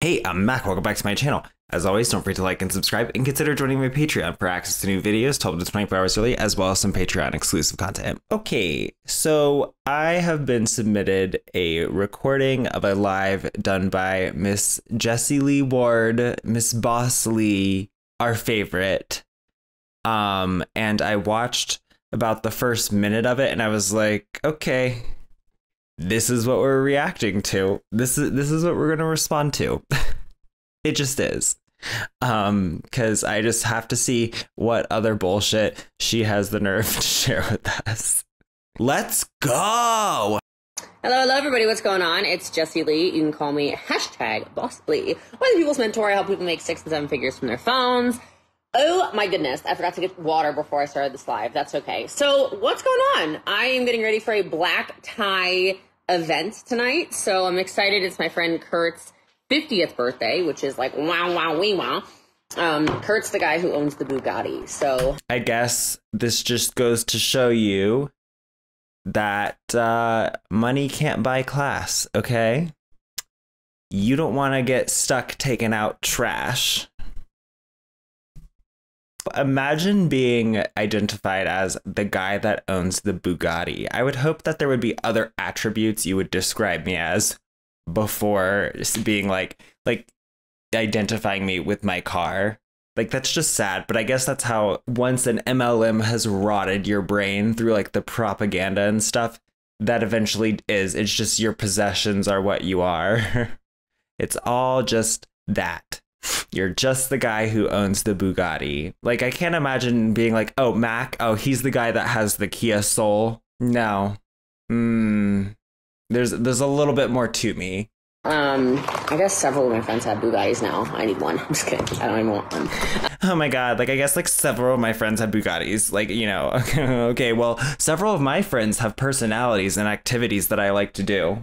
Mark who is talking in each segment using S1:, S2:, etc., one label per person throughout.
S1: Hey, I'm Mack. Welcome back to my channel. As always, don't forget to like and subscribe, and consider joining my Patreon for access to new videos 12 to 24 hours early, as well as some Patreon exclusive content. Okay, so I have been submitted a recording of a live done by Miss Jessie Lee Ward, Miss Boss Lee, our favorite. And I watched about the first minute of it, and I was like, okay, this is what we're reacting to. This is what we're gonna respond to. It just is. Because I just have to see what other bullshit she has the nerve to share with us. Let's go!
S2: Hello everybody, what's going on? It's Jessie Lee. You can call me #BossLee. One of the people's mentor. I help people make 6 and 7 figures from their phones. Oh my goodness, I forgot to get water before I started this live. That's okay. So what's going on? I am getting ready for a black tie event tonight. So I'm excited. It's my friend Kurt's 50th birthday, which is like wow, wow, wee, wow. Kurt's the guy who owns the Bugatti. So
S1: I guess this just goes to show you that money can't buy class, okay? You don't want to get stuck taking out trash. Imagine being identified as the guy that owns the Bugatti. I would hope that there would be other attributes you would describe me as before being like identifying me with my car. Like, that's just sad. But I guess that's how, once an MLM has rotted your brain through like the propaganda and stuff, that eventually is. It's just your possessions are what you are. It's all just that. You're just the guy who owns the Bugatti. Like, I can't imagine being like, oh, Mac, oh, he's the guy that has the Kia Soul. No. There's a little bit more to me.
S2: I guess several of my friends have Bugattis now. I need one. I'm just kidding. I don't even want one.
S1: Oh my god, like, I guess like several of my friends have Bugattis. Like, you know, okay, well, several of my friends have personalities and activities that I like to do.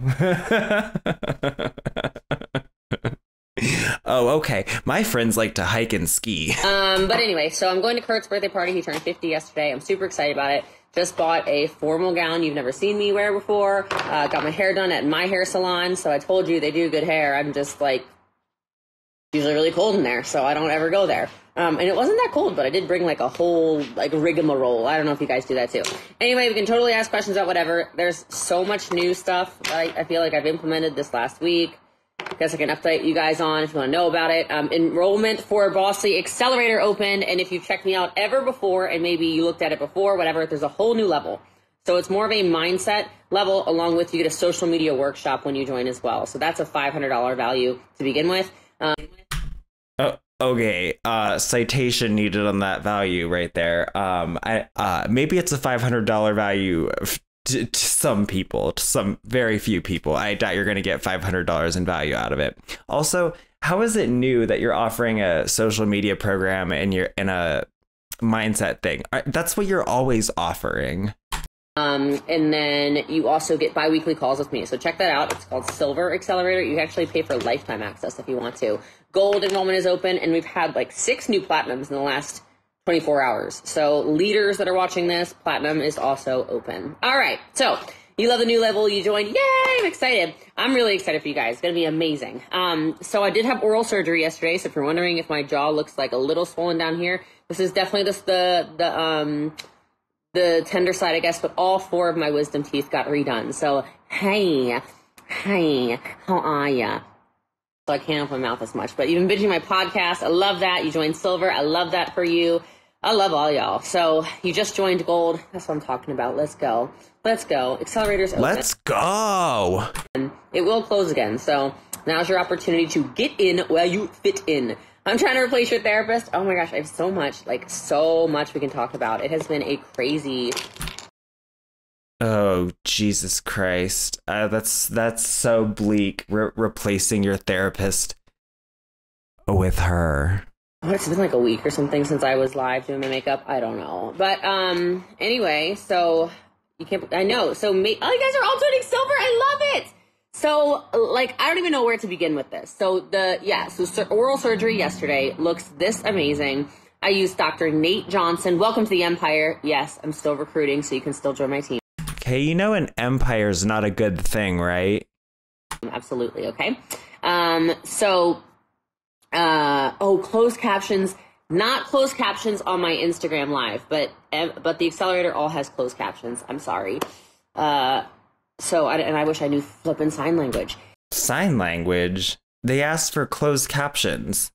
S1: Oh, okay. My friends like to hike and ski.
S2: But anyway, so I'm going to Kurt's birthday party. He turned 50 yesterday. I'm super excited about it. Just bought a formal gown you've never seen me wear before. Got my hair done at my hair salon. So I told you they do good hair. I'm just like, usually really cold in there, so I don't ever go there. And it wasn't that cold, but I did bring like a whole like rigmarole. I don't know if you guys do that too. Anyway, we can totally ask questions about whatever. There's so much new stuff that I feel like I've implemented this last week. I guess I can update you guys on if you want to know about it. Enrollment for Bossly Accelerator opened, and if you've checked me out ever before, and maybe you looked at it before, whatever, there's a whole new level. So it's more of a mindset level, along with you get a social media workshop when you join as well. So that's a $500 value to begin with.
S1: Okay, citation needed on that value right there. Maybe it's a $500 value to some people, to some very few people. I doubt you're going to get $500 in value out of it. Also, how is it new that you're offering a social media program and you're in a mindset thing? That's what you're always offering.
S2: And then you also get bi-weekly calls with me. So check that out. It's called Silver Accelerator. You actually pay for lifetime access if you want to. Gold enrollment is open, and we've had like 6 new platinums in the last 24 hours. So leaders that are watching this, platinum is also open. All right. So you love the new level you joined. Yay! I'm excited. I'm really excited for you guys. It's going to be amazing. So I did have oral surgery yesterday. So if you're wondering if my jaw looks like a little swollen down here, this is definitely the tender side, I guess, but all 4 of my wisdom teeth got redone. So, hey, how are ya? So I can't open my mouth as much, but you've been binging my podcast. I love that. You joined Silver. I love that for you. I love all y'all. So you just joined Gold. That's what I'm talking about. Let's go. Let's go. Accelerators open.
S1: Let's go.
S2: And it will close again. So now's your opportunity to get in where you fit in. I'm trying to replace your therapist. Oh my gosh, I have so much we can talk about. It has been a crazy.
S1: Oh, Jesus Christ. That's so bleak. Replacing your therapist with her.
S2: Oh, it's been like a week or something since I was live doing my makeup. I don't know. But anyway, so you can't. I know. So oh, you guys are all joining Silver. I love it. So like I don't even know where to begin with this. So oral surgery yesterday looks this amazing. I used Dr. Nate Johnson. Welcome to the Empire. Yes, I'm still recruiting, so you can still join my team.
S1: Okay, you know an empire's not a good thing, right?
S2: Absolutely. Okay. So Closed captions. Not closed captions on my Instagram live, but the accelerator all has closed captions. I'm sorry. I wish I knew flippin' sign language.
S1: Sign language? They asked for closed captions.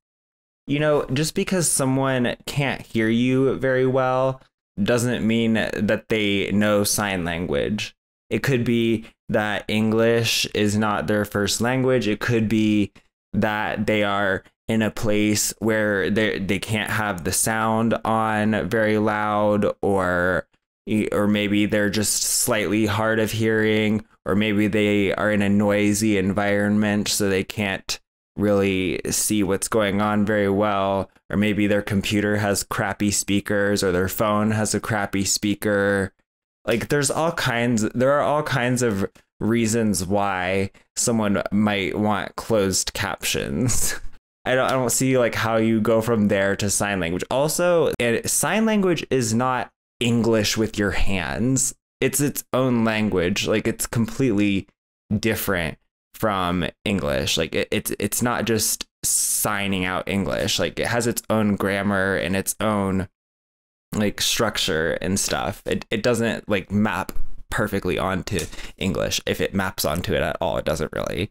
S1: You know, just because someone can't hear you very well doesn't mean that they know sign language. It could be that English is not their first language. It could be that they are in a place where they can't have the sound on very loud, or maybe they're just slightly hard of hearing, or maybe they are in a noisy environment so they can't really see what's going on very well, or maybe their computer has crappy speakers, or their phone has a crappy speaker. Like there are all kinds of reasons why someone might want closed captions. I don't see like how you go from there to sign language. Also, sign language is not English with your hands. It's its own language. Like it's completely different from English. Like it's not just signing out English. Like it has its own grammar and its own like structure and stuff. It doesn't like map perfectly onto English. If it maps onto it at all, it doesn't really.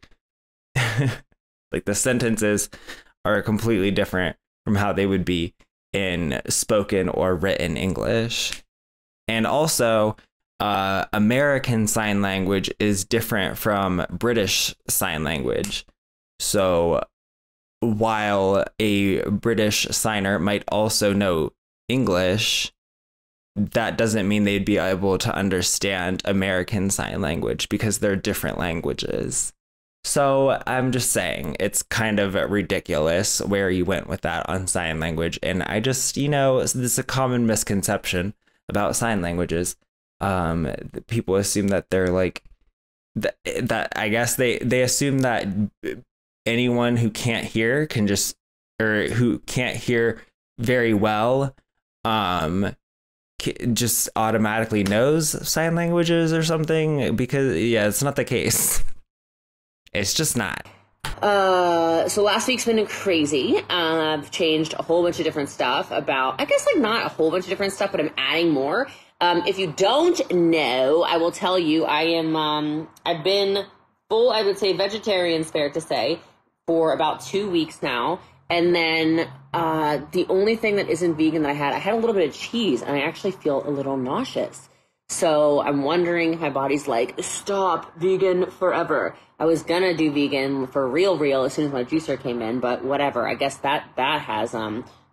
S1: Like the sentences are completely different from how they would be in spoken or written English. And also, American Sign Language is different from British Sign Language. So while a British signer might also know English, that doesn't mean they'd be able to understand American Sign Language because they're different languages. So I'm just saying it's kind of ridiculous where you went with that on sign language. And I just, this is a common misconception about sign languages. People assume that they're like that. I guess they assume that anyone who can't hear can just, or who can't hear very well, just automatically knows sign languages or something, because it's not the case. It's just not.
S2: So last week's been crazy. I've changed a whole bunch of different stuff about, I guess like not a whole bunch of different stuff, but I'm adding more. If you don't know, I will tell you, I've been full, I would say vegetarian, fair to say, for about 2 weeks now. And then the only thing that isn't vegan that I had a little bit of cheese, and I actually feel a little nauseous. So I'm wondering if my body's like, stop vegan forever. I was gonna do vegan for real as soon as my juicer came in, but whatever. I guess that has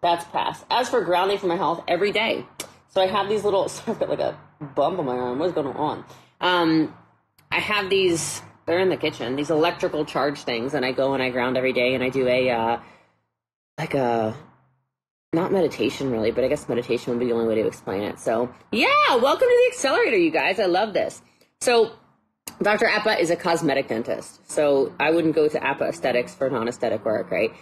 S2: that's passed. As for grounding for my health, every day. So I have these little, so I've got like a bump on my arm. What's going on? I have these, they're in the kitchen, these electrical charge things, and I go and I ground every day, and I do a not meditation really, but I guess meditation would be the only way to explain it. So yeah, welcome to the accelerator, you guys. I love this. So Dr. Appa is a cosmetic dentist, so I wouldn't go to Appa Aesthetics for non-aesthetic work, right?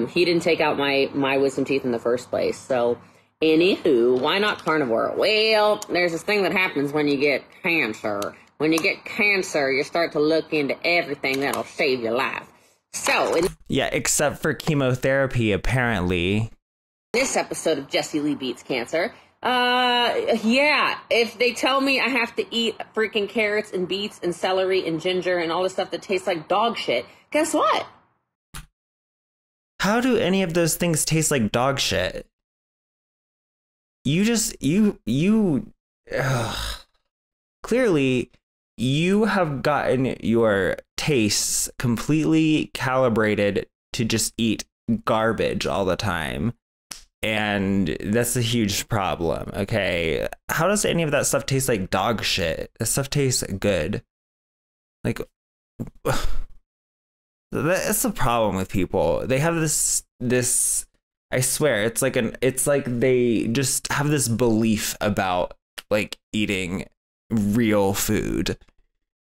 S2: He didn't take out my wisdom teeth in the first place. So anywho, why not carnivore? Well, there's this thing that happens when you get cancer. When you get cancer, you start to look into everything that'll save your life. So
S1: yeah, except for chemotherapy, apparently.
S2: This episode of Jessie Lee Beats Cancer. If they tell me I have to eat freaking carrots and beets and celery and ginger and all this stuff that tastes like dog shit, guess what?
S1: How do any of those things taste like dog shit? Clearly, you have gotten your tastes completely calibrated to just eat garbage all the time. And that's a huge problem, okay? How does any of that stuff taste like dog shit? That stuff tastes good. Like, that's the problem with people. They have this, I swear, it's like they just have this belief about like eating real food,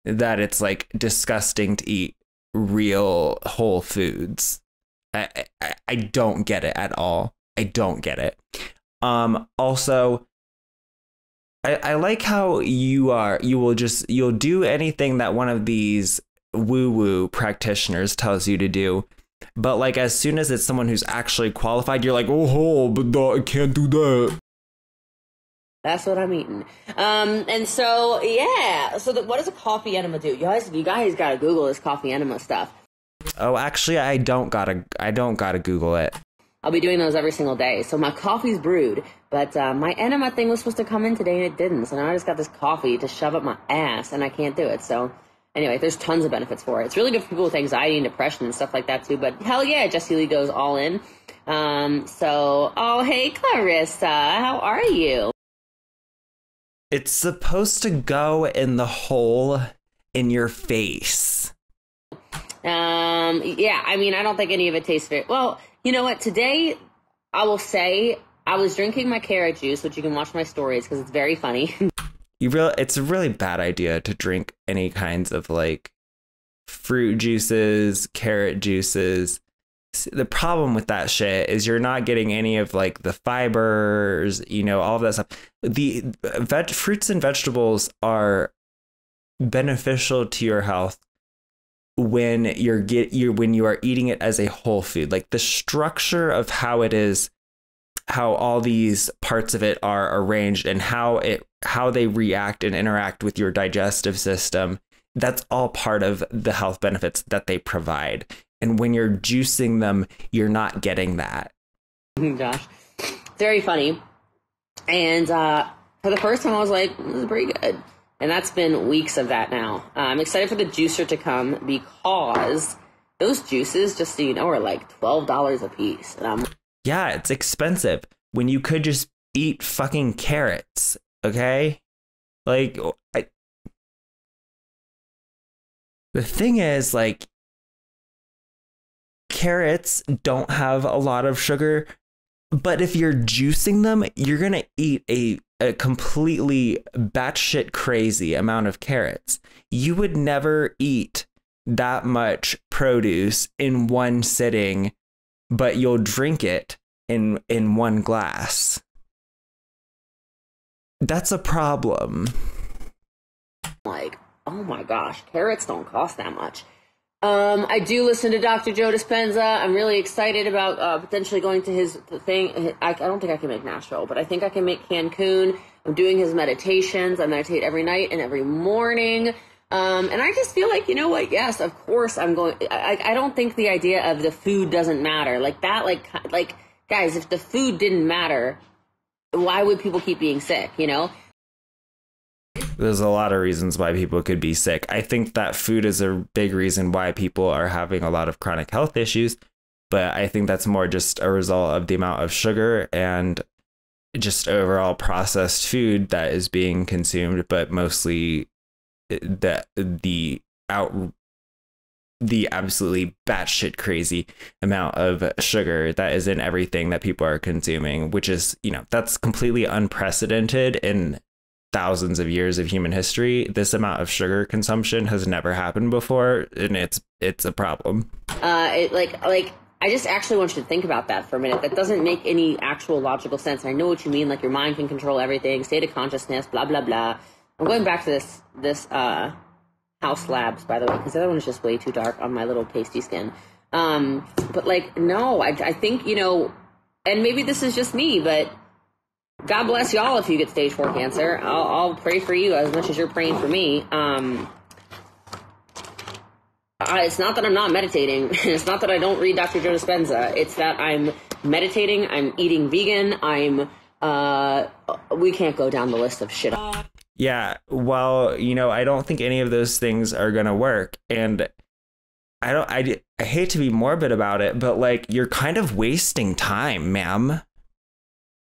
S1: that it's like disgusting to eat real whole foods. I don't get it at all. I don't get it. Also, I like how you'll do anything that one of these woo-woo practitioners tells you to do, But like, as soon as it's someone who's actually qualified, you're like, oh, but no, I can't do that.
S2: That's what I'm eating. And so, yeah. So what does a coffee enema do? You guys gotta Google this coffee enema stuff.
S1: Oh, actually, I don't gotta Google it.
S2: I'll be doing those every single day. So my coffee's brewed, but my enema thing was supposed to come in today and it didn't. So now I just got this coffee to shove up my ass and I can't do it. So anyway, there's tons of benefits for it. It's really good for people with anxiety and depression and stuff like that too. But hell yeah, Jessie Lee goes all in. Oh, hey, Clarissa, how are you?
S1: It's supposed to go in the hole in your face.
S2: Yeah, I mean, I don't think any of it tastes very well. You know what? Today, I will say I was drinking my carrot juice, which you can watch my stories because it's very funny.
S1: It's a really bad idea to drink any kinds of like fruit juices, carrot juices. The problem with that shit is you're not getting any of like the fibers, you know, all of that stuff. The fruits and vegetables are beneficial to your health when when you are eating it as a whole food. Like the structure of how it is, how all these parts of it are arranged and how they react and interact with your digestive system, that's all part of the health benefits that they provide. And when you're juicing them, you're not getting that.
S2: Gosh, it's very funny. And for the first time, I was like, this is pretty good. And that's been weeks of that now. I'm excited for the juicer to come because those juices, just so you know, are like $12 a piece.
S1: Yeah, it's expensive when you could just eat fucking carrots, okay? Like, the thing is, like, carrots don't have a lot of sugar, but if you're juicing them, you're going to eat a completely batshit crazy amount of carrots. You would never eat that much produce in one sitting, but you'll drink it in one glass. That's a problem.
S2: Like, oh my gosh, carrots don't cost that much. I do listen to Dr. Joe Dispenza. I'm really excited about potentially going to his thing. I don't think I can make Nashville, but I think I can make Cancun. I'm doing his meditations. I meditate every night and every morning. And I just feel like, you know what? Yes, of course I'm going. I don't think the idea of the food doesn't matter. Like that, like guys, if the food didn't matter, why would people keep being sick, you know?
S1: There's a lot of reasons why people could be sick. I think that food is a big reason why people are having a lot of chronic health issues, but I think that's more just a result of the amount of sugar and just overall processed food that is being consumed, but mostly the absolutely batshit crazy amount of sugar that is in everything that people are consuming, which is, you know, that's completely unprecedented in thousands of years of human history. This amount of sugar consumption has never happened before, and it's a problem. I just actually want you to think about that for a minute. That doesn't make any actual logical sense. I know what you mean, like your mind can control everything, state of consciousness, blah blah blah. I'm going back to this House Labs, by the way, because the other one is just way too dark on my little pasty skin. But like, no, I think, you know, and maybe this is just me, but God bless y'all if you get stage 4 cancer. I'll pray for you as much as you're praying for me. It's not that I'm not meditating. It's not that I don't read Dr. Joe Dispenza. It's that I'm meditating. I'm eating vegan. We can't go down the list of shit. Yeah, well, you know, I don't think any of those things are going to work. And I hate to be morbid about it, but like, you're kind of wasting time, ma'am.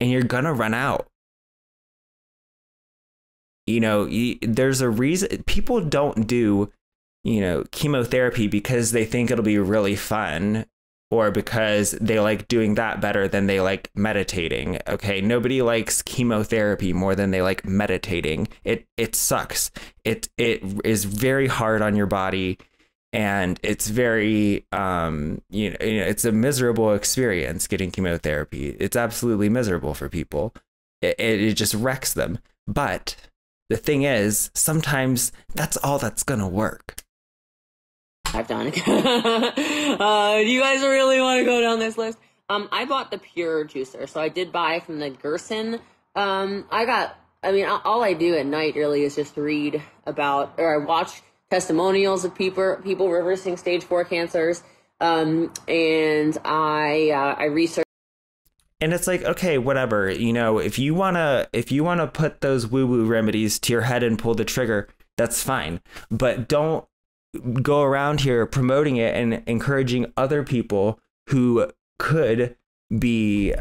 S1: And you're going to run out. You know, there's a reason people don't do, you know, chemotherapy because they think it'll be really fun or because they like doing that better than they like meditating. Okay, nobody likes chemotherapy more than they like meditating. It sucks. It is very hard on your body, and it's very you know, it's a miserable experience getting chemotherapy. It's absolutely miserable for people. It just wrecks them. But the thing is, sometimes that's all that's gonna work.
S2: I've done. Do you guys really want to go down this list? I bought the Pure juicer, so I did buy from the Gerson. All I do at night really is just read about, or I watch testimonials of people reversing stage 4 cancers, and I research.
S1: And it's like, okay, whatever, if you wanna put those woo-woo remedies to your head and pull the trigger, that's fine. But don't go around here promoting it and encouraging other people who could be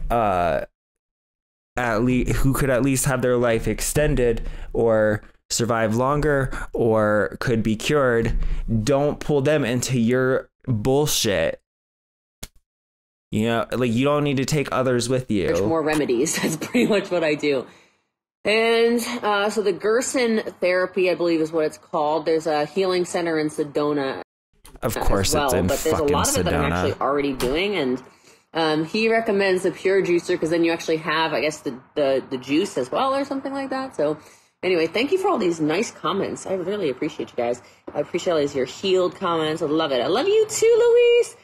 S1: who could at least have their life extended or survive longer or could be cured. Don't pull them into your bullshit. You don't need to take others with you.
S2: There's more remedies. That's pretty much what I do. And so the Gerson therapy, I believe, is what it's called. There's a healing center in Sedona.
S1: Of course, it's in
S2: but there's a lot of it that I'm actually already doing, and he recommends the Pure juicer because then you actually have, I guess, the juice as well or something like that. So anyway, thank you for all these nice comments. I really appreciate you guys. I appreciate all these your healed comments. I love it. I love you too, Louise.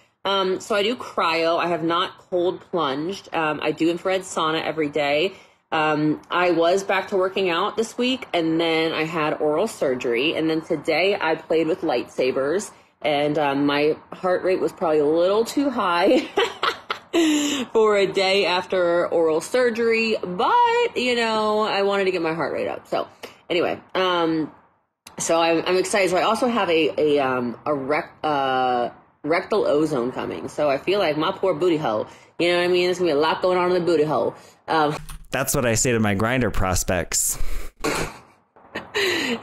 S2: So I do cryo. I have not cold plunged. I do infrared sauna every day. I was back to working out this week, and then I had oral surgery, and then today I played with lightsabers, and my heart rate was probably a little too high for a day after oral surgery, but I wanted to get my heart rate up. So anyway, so I'm excited. So I also have a rectal ozone coming, so I feel like my poor booty hole. You know what I mean? There's gonna be a lot going on in the booty hole.
S1: That's what I say to my grinder prospects.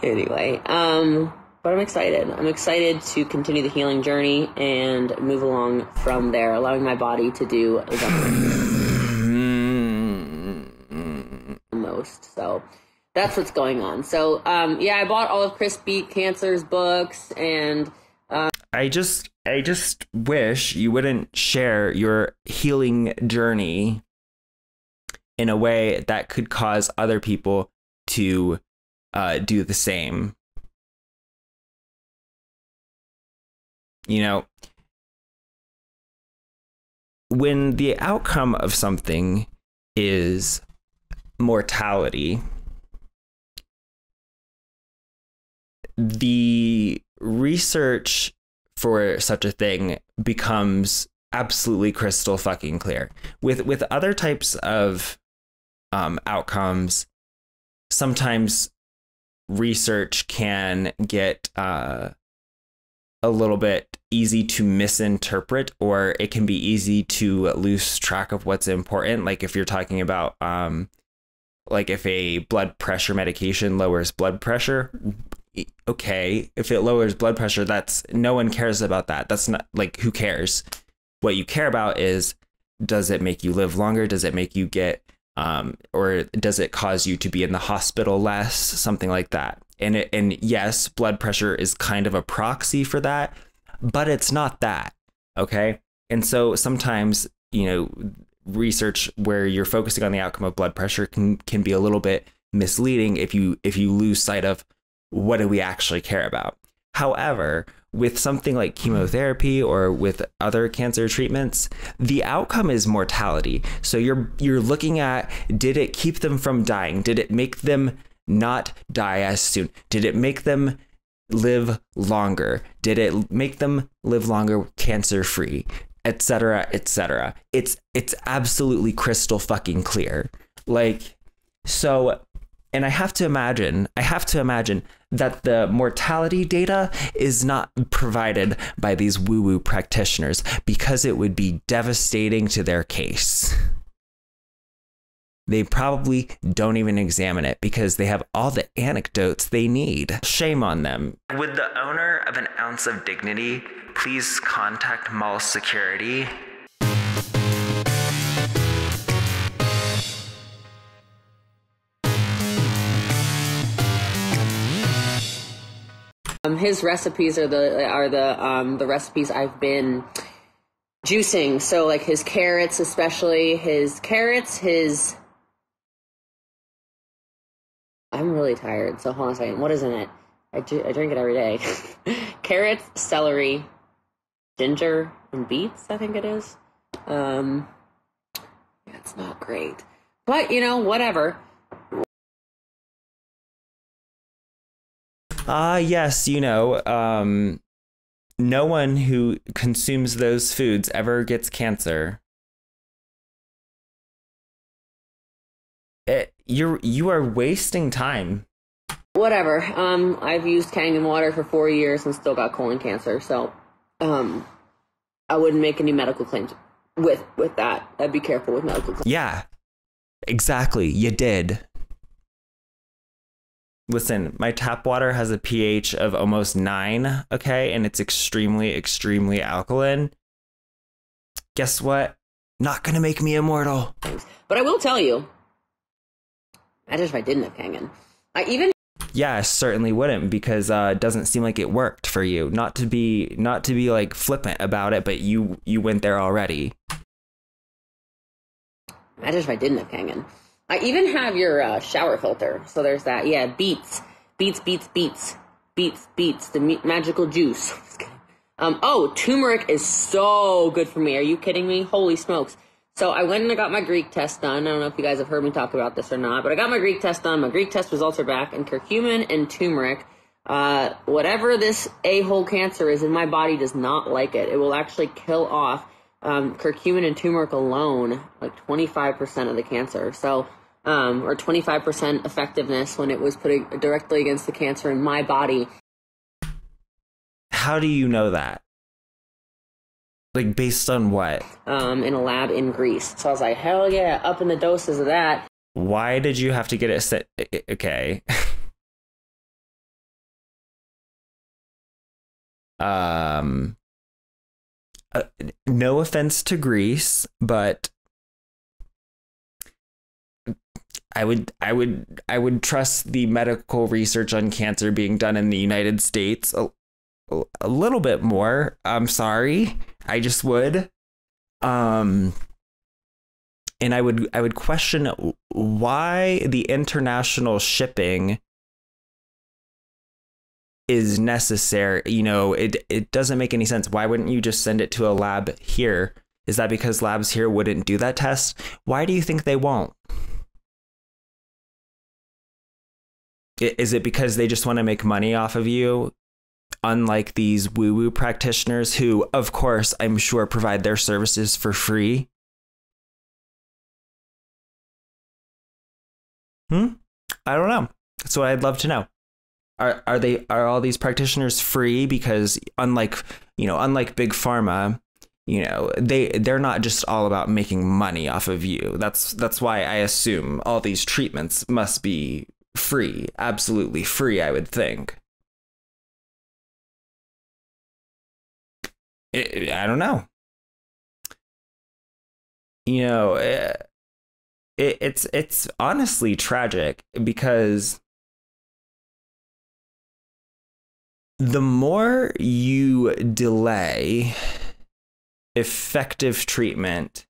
S2: Anyway, but I'm excited. I'm excited to continue the healing journey and move along from there, allowing my body to do the most. So that's what's going on. So, I bought all of Chris Beat Cancer's books, and
S1: I just wish you wouldn't share your healing journey in a way that could cause other people to do the same. When the outcome of something is mortality, the research for such a thing becomes absolutely crystal fucking clear. With other types of outcomes, sometimes research can get a little bit easy to misinterpret, or it can be easy to lose track of what's important. Like if you're talking about like if a blood pressure medication lowers blood pressure, okay, if it lowers blood pressure, that's, no one cares about that. That's not, like, who cares? What you care about is, does it make you live longer? Does it make you get or does it cause you to be in the hospital less? Something like that. And yes, blood pressure is kind of a proxy for that, but it's not that. Okay. And so sometimes, research where you're focusing on the outcome of blood pressure can be a little bit misleading if you lose sight of what do we actually care about. However, with something like chemotherapy or with other cancer treatments, the outcome is mortality. So you're looking at, did it keep them from dying? Did it make them not die as soon? Did it make them live longer? Did it make them live longer cancer free? Etc. etc. It's absolutely crystal fucking clear. Like, so, and I have to imagine that the mortality data is not provided by these woo-woo practitioners because it would be devastating to their case. They probably don't even examine it because they have all the anecdotes they need. Shame on them. Would the owner of an ounce of dignity please contact mall security?
S2: His recipes are the recipes I've been juicing. So like his carrots, especially his carrots, I'm really tired, so hold on a second. What is in it? I drink it every day. Carrots, celery, ginger and beets, I think it is. Yeah, it's not great. But, you know, whatever.
S1: Yes, you know, no one who consumes those foods ever gets cancer. You are wasting time.
S2: Whatever. I've used Kangen water for 4 years and still got colon cancer, so I wouldn't make any medical claims with that. I'd be careful with medical claims.
S1: Yeah, exactly. You did. Listen, my tap water has a pH of almost 9, okay? And it's extremely, extremely alkaline. Guess what? Not gonna make me immortal.
S2: But I will tell you, imagine if I didn't have Kangen.
S1: Yeah, I certainly wouldn't, because it doesn't seem like it worked for you. Not to be like flippant about it, but you went there already.
S2: Imagine if I didn't have Kangen. I even have your shower filter. So there's that. Yeah, beets, the magical juice. Oh, turmeric is so good for me. Are you kidding me? Holy smokes. So I went and I got my Greek test done. I don't know if you guys have heard me talk about this or not, but I got my Greek test done. My Greek test results are back, and curcumin and turmeric, whatever this a-hole cancer is in my body, does not like it. It will actually kill off curcumin and turmeric alone, like 25% of the cancer. So, or 25% effectiveness when it was put directly against the cancer in my body.
S1: How do you know that? Like, based on what?
S2: In a lab in Greece. So I was like, hell yeah, up in the doses of that.
S1: Why did you have to get it set? Okay. No offense to Greece, but I would trust the medical research on cancer being done in the United States a little bit more. I'm sorry. I just would. And I would question why the international shipping is necessary. You know, it doesn't make any sense. Why wouldn't you just send it to a lab here? Is that because labs here wouldn't do that test? Why do you think they won't? Is it because they just want to make money off of you? Unlike these woo-woo practitioners who, of course, I'm sure provide their services for free. I don't know. That's what I'd love to know. Are all these practitioners free? Because unlike big pharma, you know, they're not just all about making money off of you. That's why I assume all these treatments must be free, absolutely free, I would think. I don't know. You know, it's honestly tragic, because the more you delay effective treatment,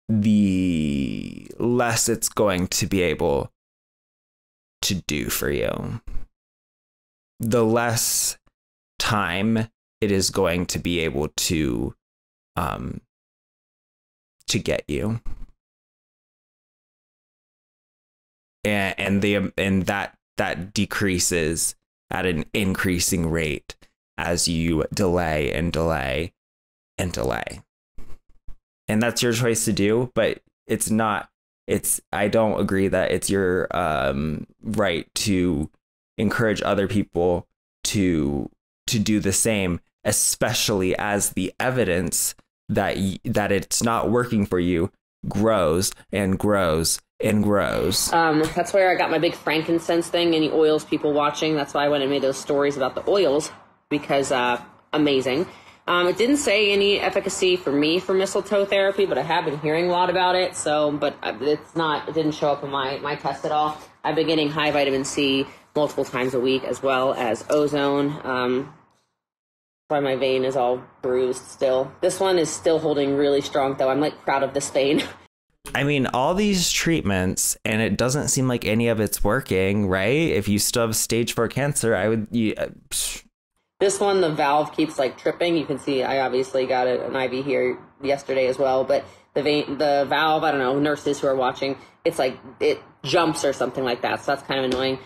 S1: the less it's going to be able to do for you. The less time it is going to be able to get you, and that decreases at an increasing rate as you delay and delay and delay. And that's your choice to do, but it's not. I don't agree that it's your right to encourage other people to do the same, especially as the evidence that it's not working for you grows and grows and grows.
S2: That's where I got my big frankincense thing. Any oils people watching, that's why I went and made those stories about the oils, because amazing. It didn't say any efficacy for me for mistletoe therapy, but I have been hearing a lot about it. So, but it didn't show up in my test at all. I've been getting high vitamin C multiple times a week, as well as ozone. Why my vein is all bruised still. This one is still holding really strong, though. I'm like proud of this vein.
S1: I mean, all these treatments, and it doesn't seem like any of it's working, right? If you still have stage 4 cancer, I would.
S2: This one, the valve keeps like tripping. You can see I obviously got an IV here yesterday as well, but the valve, I don't know, nurses who are watching, it's like it jumps or something like that. So that's kind of annoying.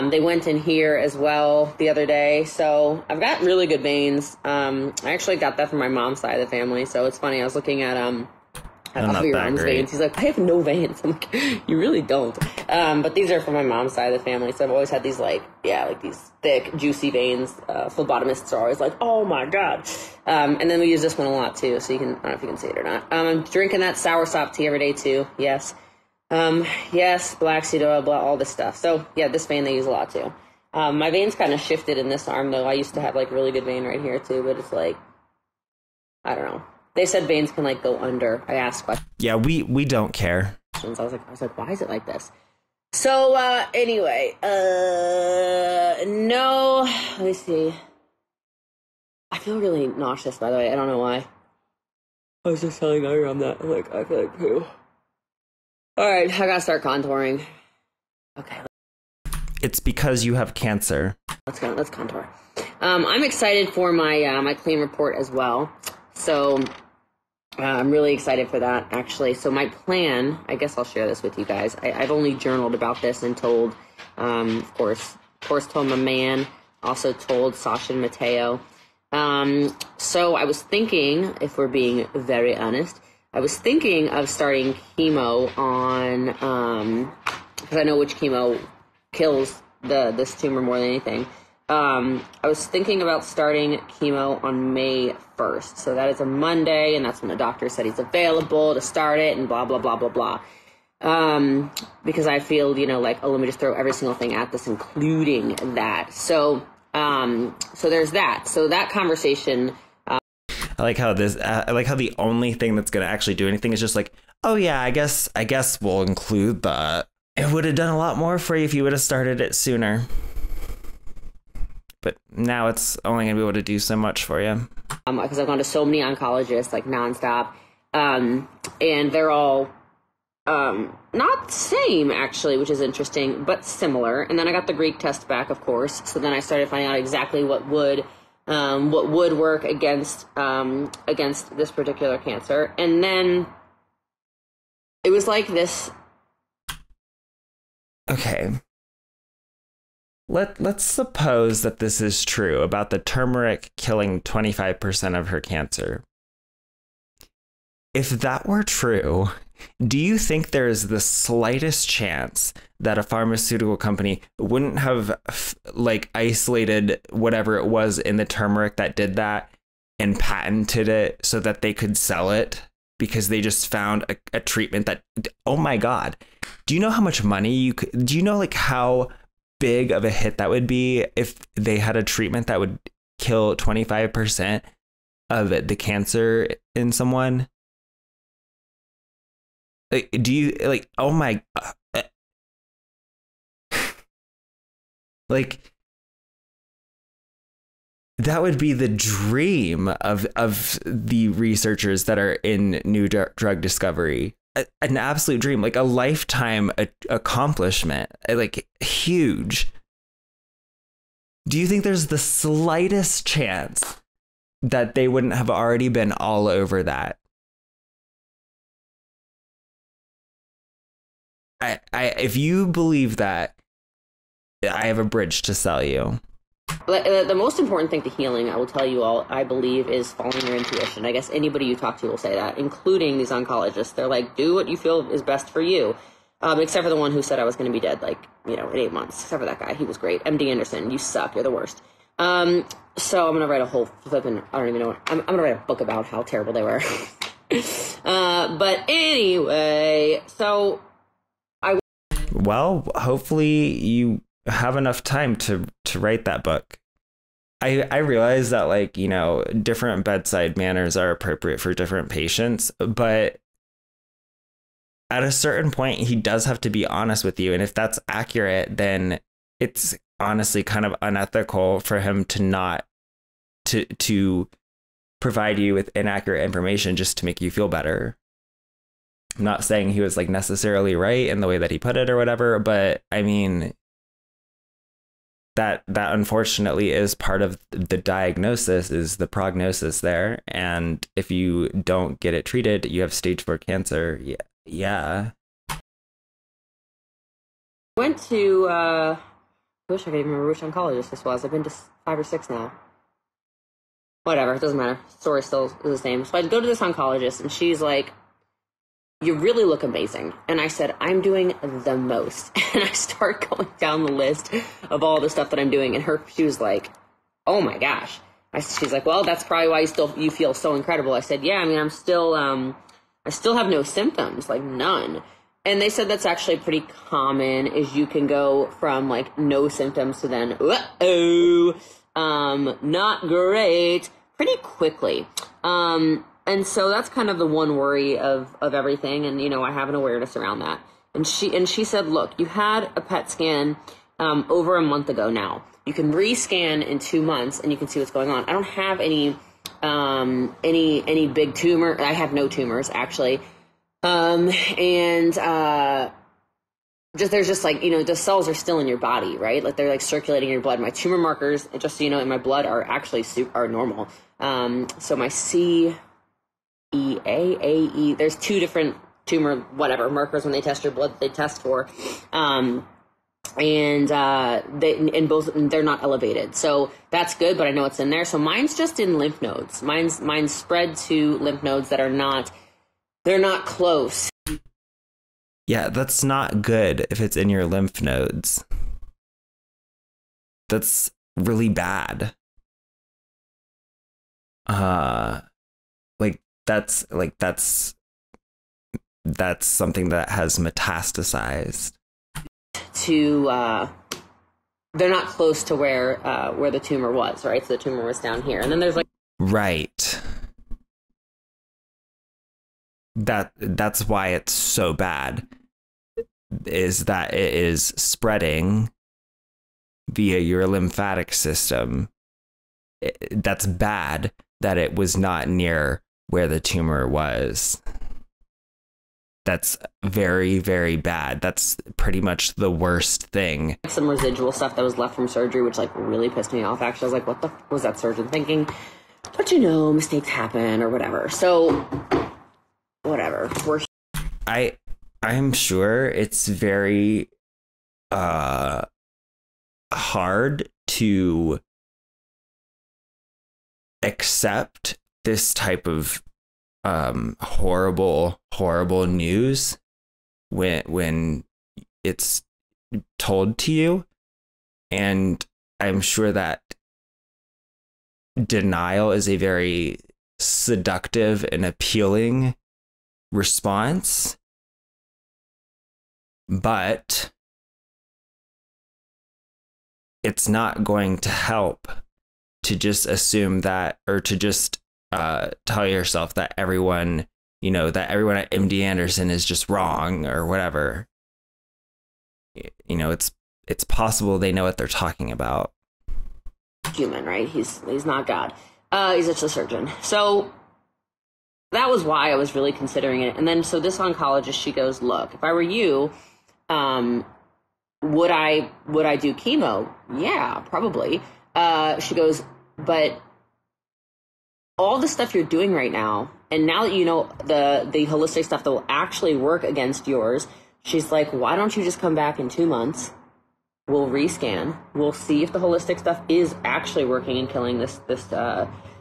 S2: They went in here as well the other day. So I've got really good veins. I actually got that from my mom's side of the family. So it's funny. I was looking at your mom's veins. He's like, I have no veins. I'm like, you really don't. But these are from my mom's side of the family. So I've always had these like these thick, juicy veins. Phlebotomists are always like, oh my God. And then we use this one a lot too. So I don't know if you can see it or not. I'm drinking that soursop tea every day too. Yes. Yes, black seed oil, blah, all this stuff. So yeah, this vein they use a lot too. My veins kind of shifted in this arm though. I used to have like really good vein right here too, but it's like, I don't know. They said veins can like go under. I asked questions.
S1: Yeah, we don't care.
S2: I was like, why is it like this? So anyway, no, let me see. I feel really nauseous, by the way. I don't know why. I was just telling Ira that. I'm like, I feel like poo. All right, I gotta start contouring. Okay.
S1: It's because you have cancer.
S2: Let's go. Let's contour. I'm excited for my my clean report as well. So I'm really excited for that, actually. So my plan, I guess I'll share this with you guys. I've only journaled about this and told, of course, told my man, also told Sasha and Mateo. So I was thinking, if we're being very honest, I was thinking of starting chemo on, because I know which chemo kills this tumor more than anything. I was thinking about starting chemo on May 1st. So that is a Monday, and that's when the doctor said he's available to start it, and blah, blah, blah, blah, blah. Because I feel, like, oh, let me just throw every single thing at this, including that. So there's that. So that conversation.
S1: I like how the only thing that's going to actually do anything is just like, oh yeah, I guess we'll include that. It would have done a lot more for you if you would have started it sooner. But now it's only going to be able to do so much for you.
S2: Because I've gone to so many oncologists, like nonstop. And they're all not the same, actually, which is interesting, but similar. And then I got the Greek test back, of course. So then I started finding out exactly what would work against this particular cancer. And then it was like this.
S1: Okay. Let's suppose that this is true about the turmeric killing 25% of her cancer. If that were true, do you think there is the slightest chance that a pharmaceutical company wouldn't have isolated whatever it was in the turmeric that did that and patented it so that they could sell it because they just found a treatment that, oh my God, do you know how much money do you know how big of a hit that would be if they had a treatment that would kill 25% of the cancer in someone? Do you oh my that would be the dream of the researchers that are in new drug discovery. An absolute dream, like a lifetime accomplishment, huge. Do you think there's the slightest chance that they wouldn't have already been all over that? If you believe that, I have a bridge to sell you.
S2: The most important thing to healing, I will tell you all, I believe, is following your intuition. I guess anybody you talk to will say that, including these oncologists. They're like, do what you feel is best for you. Except for the one who said I was going to be dead, in 8 months. Except for that guy. He was great. MD Anderson, you suck. You're the worst. So I'm going to write a whole flipping, I don't even know. I'm going to write a book about how terrible they were. But anyway, so
S1: well, hopefully you have enough time to write that book. I realize that different bedside manners are appropriate for different patients, but at a certain point he does have to be honest with you, and if that's accurate, then it's honestly kind of unethical for him to not to provide you with inaccurate information just to make you feel better. I'm not saying he was necessarily right in the way that he put it or whatever, but I mean, that unfortunately is part of the diagnosis, is the prognosis there. And if you don't get it treated, you have stage 4 cancer. Yeah.
S2: Went to, I wish I could even remember which oncologist this was. I've been to 5 or 6 now. Whatever, it doesn't matter. Story still is the same. So I go to this oncologist, and she's like, you really look amazing. And I said, I'm doing the most. And I start going down the list of all the stuff that I'm doing. And she was like, oh my gosh. She's like, well, that's probably why you feel so incredible. I said, yeah, I mean, I still have no symptoms, like none. And they said that's actually pretty common, is you can go from like no symptoms to then, not great, pretty quickly. And so that's kind of the one worry of everything. And, you know, I have an awareness around that. And she said, look, you had a PET scan over a month ago now. You can rescan in 2 months and you can see what's going on. I don't have any big tumor. I have no tumors, actually. There's just like, you know, the cells are still in your body, right? Like they're like circulating in your blood. My tumor markers, just so you know, in my blood are actually are normal. So my CEA, AE, there's 2 different tumor, whatever, markers when they test your blood, they test for, they're not elevated. So that's good, but I know it's in there. So mine's just in lymph nodes. Mine's spread to lymph nodes that they're not close.
S1: Yeah, that's not good if it's in your lymph nodes. That's really bad. That's something that has metastasized.
S2: They're not close to where the tumor was, right? So the tumor was down here. And then there's like...
S1: Right. That's why it's so bad, is that it is spreading via your lymphatic system. That's bad that it was not near where the tumor was. That's very, very bad. That's pretty much the worst thing.
S2: Some residual stuff that was left from surgery, which like really pissed me off. Actually, I was like, what the f was that surgeon thinking? But you know, mistakes happen or whatever. So whatever.
S1: I'm sure it's very hard to accept this type of horrible news when it's told to you. And I'm sure that denial is a very seductive and appealing response, but it's not going to help to just assume that, or to just tell yourself that everyone at MD Anderson is just wrong or whatever. You know, it's possible they know what they're talking about.
S2: Human, right? He's not God. He's just a surgeon. So that was why I was really considering it. And then, so this oncologist, she goes, look, if I were you, would I do chemo? Yeah, probably. She goes, but all the stuff you're doing right now, and now that you know the holistic stuff that will actually work against yours, she's like, why don't you just come back in 2 months? We'll rescan. We'll see if the holistic stuff is actually working and killing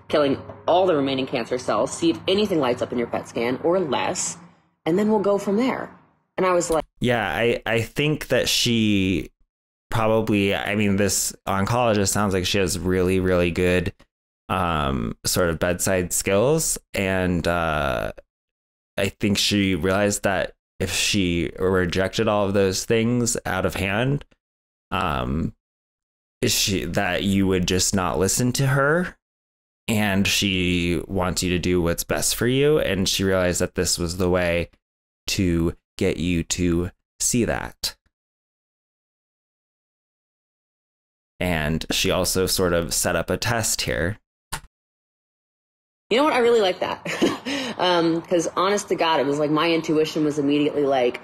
S2: killing all the remaining cancer cells. See if anything lights up in your PET scan or less, and then we'll go from there. And I was like,
S1: yeah, I think that she probably, I mean, this oncologist sounds like she has really, really good sort of bedside skills. And I think she realized that if she rejected all of those things out of hand, that you would just not listen to her. And she wants you to do what's best for you. And she realized that this was the way to get you to see that. And she also sort of set up a test here.
S2: You know what? I really like that. Because honest to God, it was like my intuition was immediately like,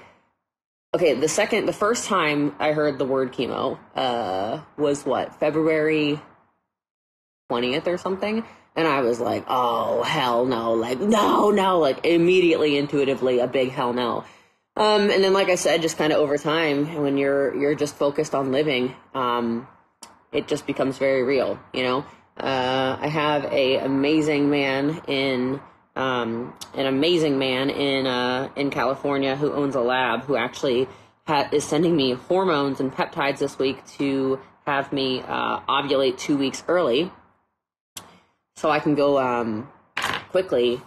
S2: okay, the first time I heard the word chemo was what, February 20th or something? And I was like, oh, hell no, like, no, like, immediately, intuitively, a big hell no. And then, like I said, just kind of over time, when you're just focused on living, it just becomes very real, you know? I have an amazing man in California who owns a lab who actually is sending me hormones and peptides this week to have me ovulate 2 weeks early, so I can go quickly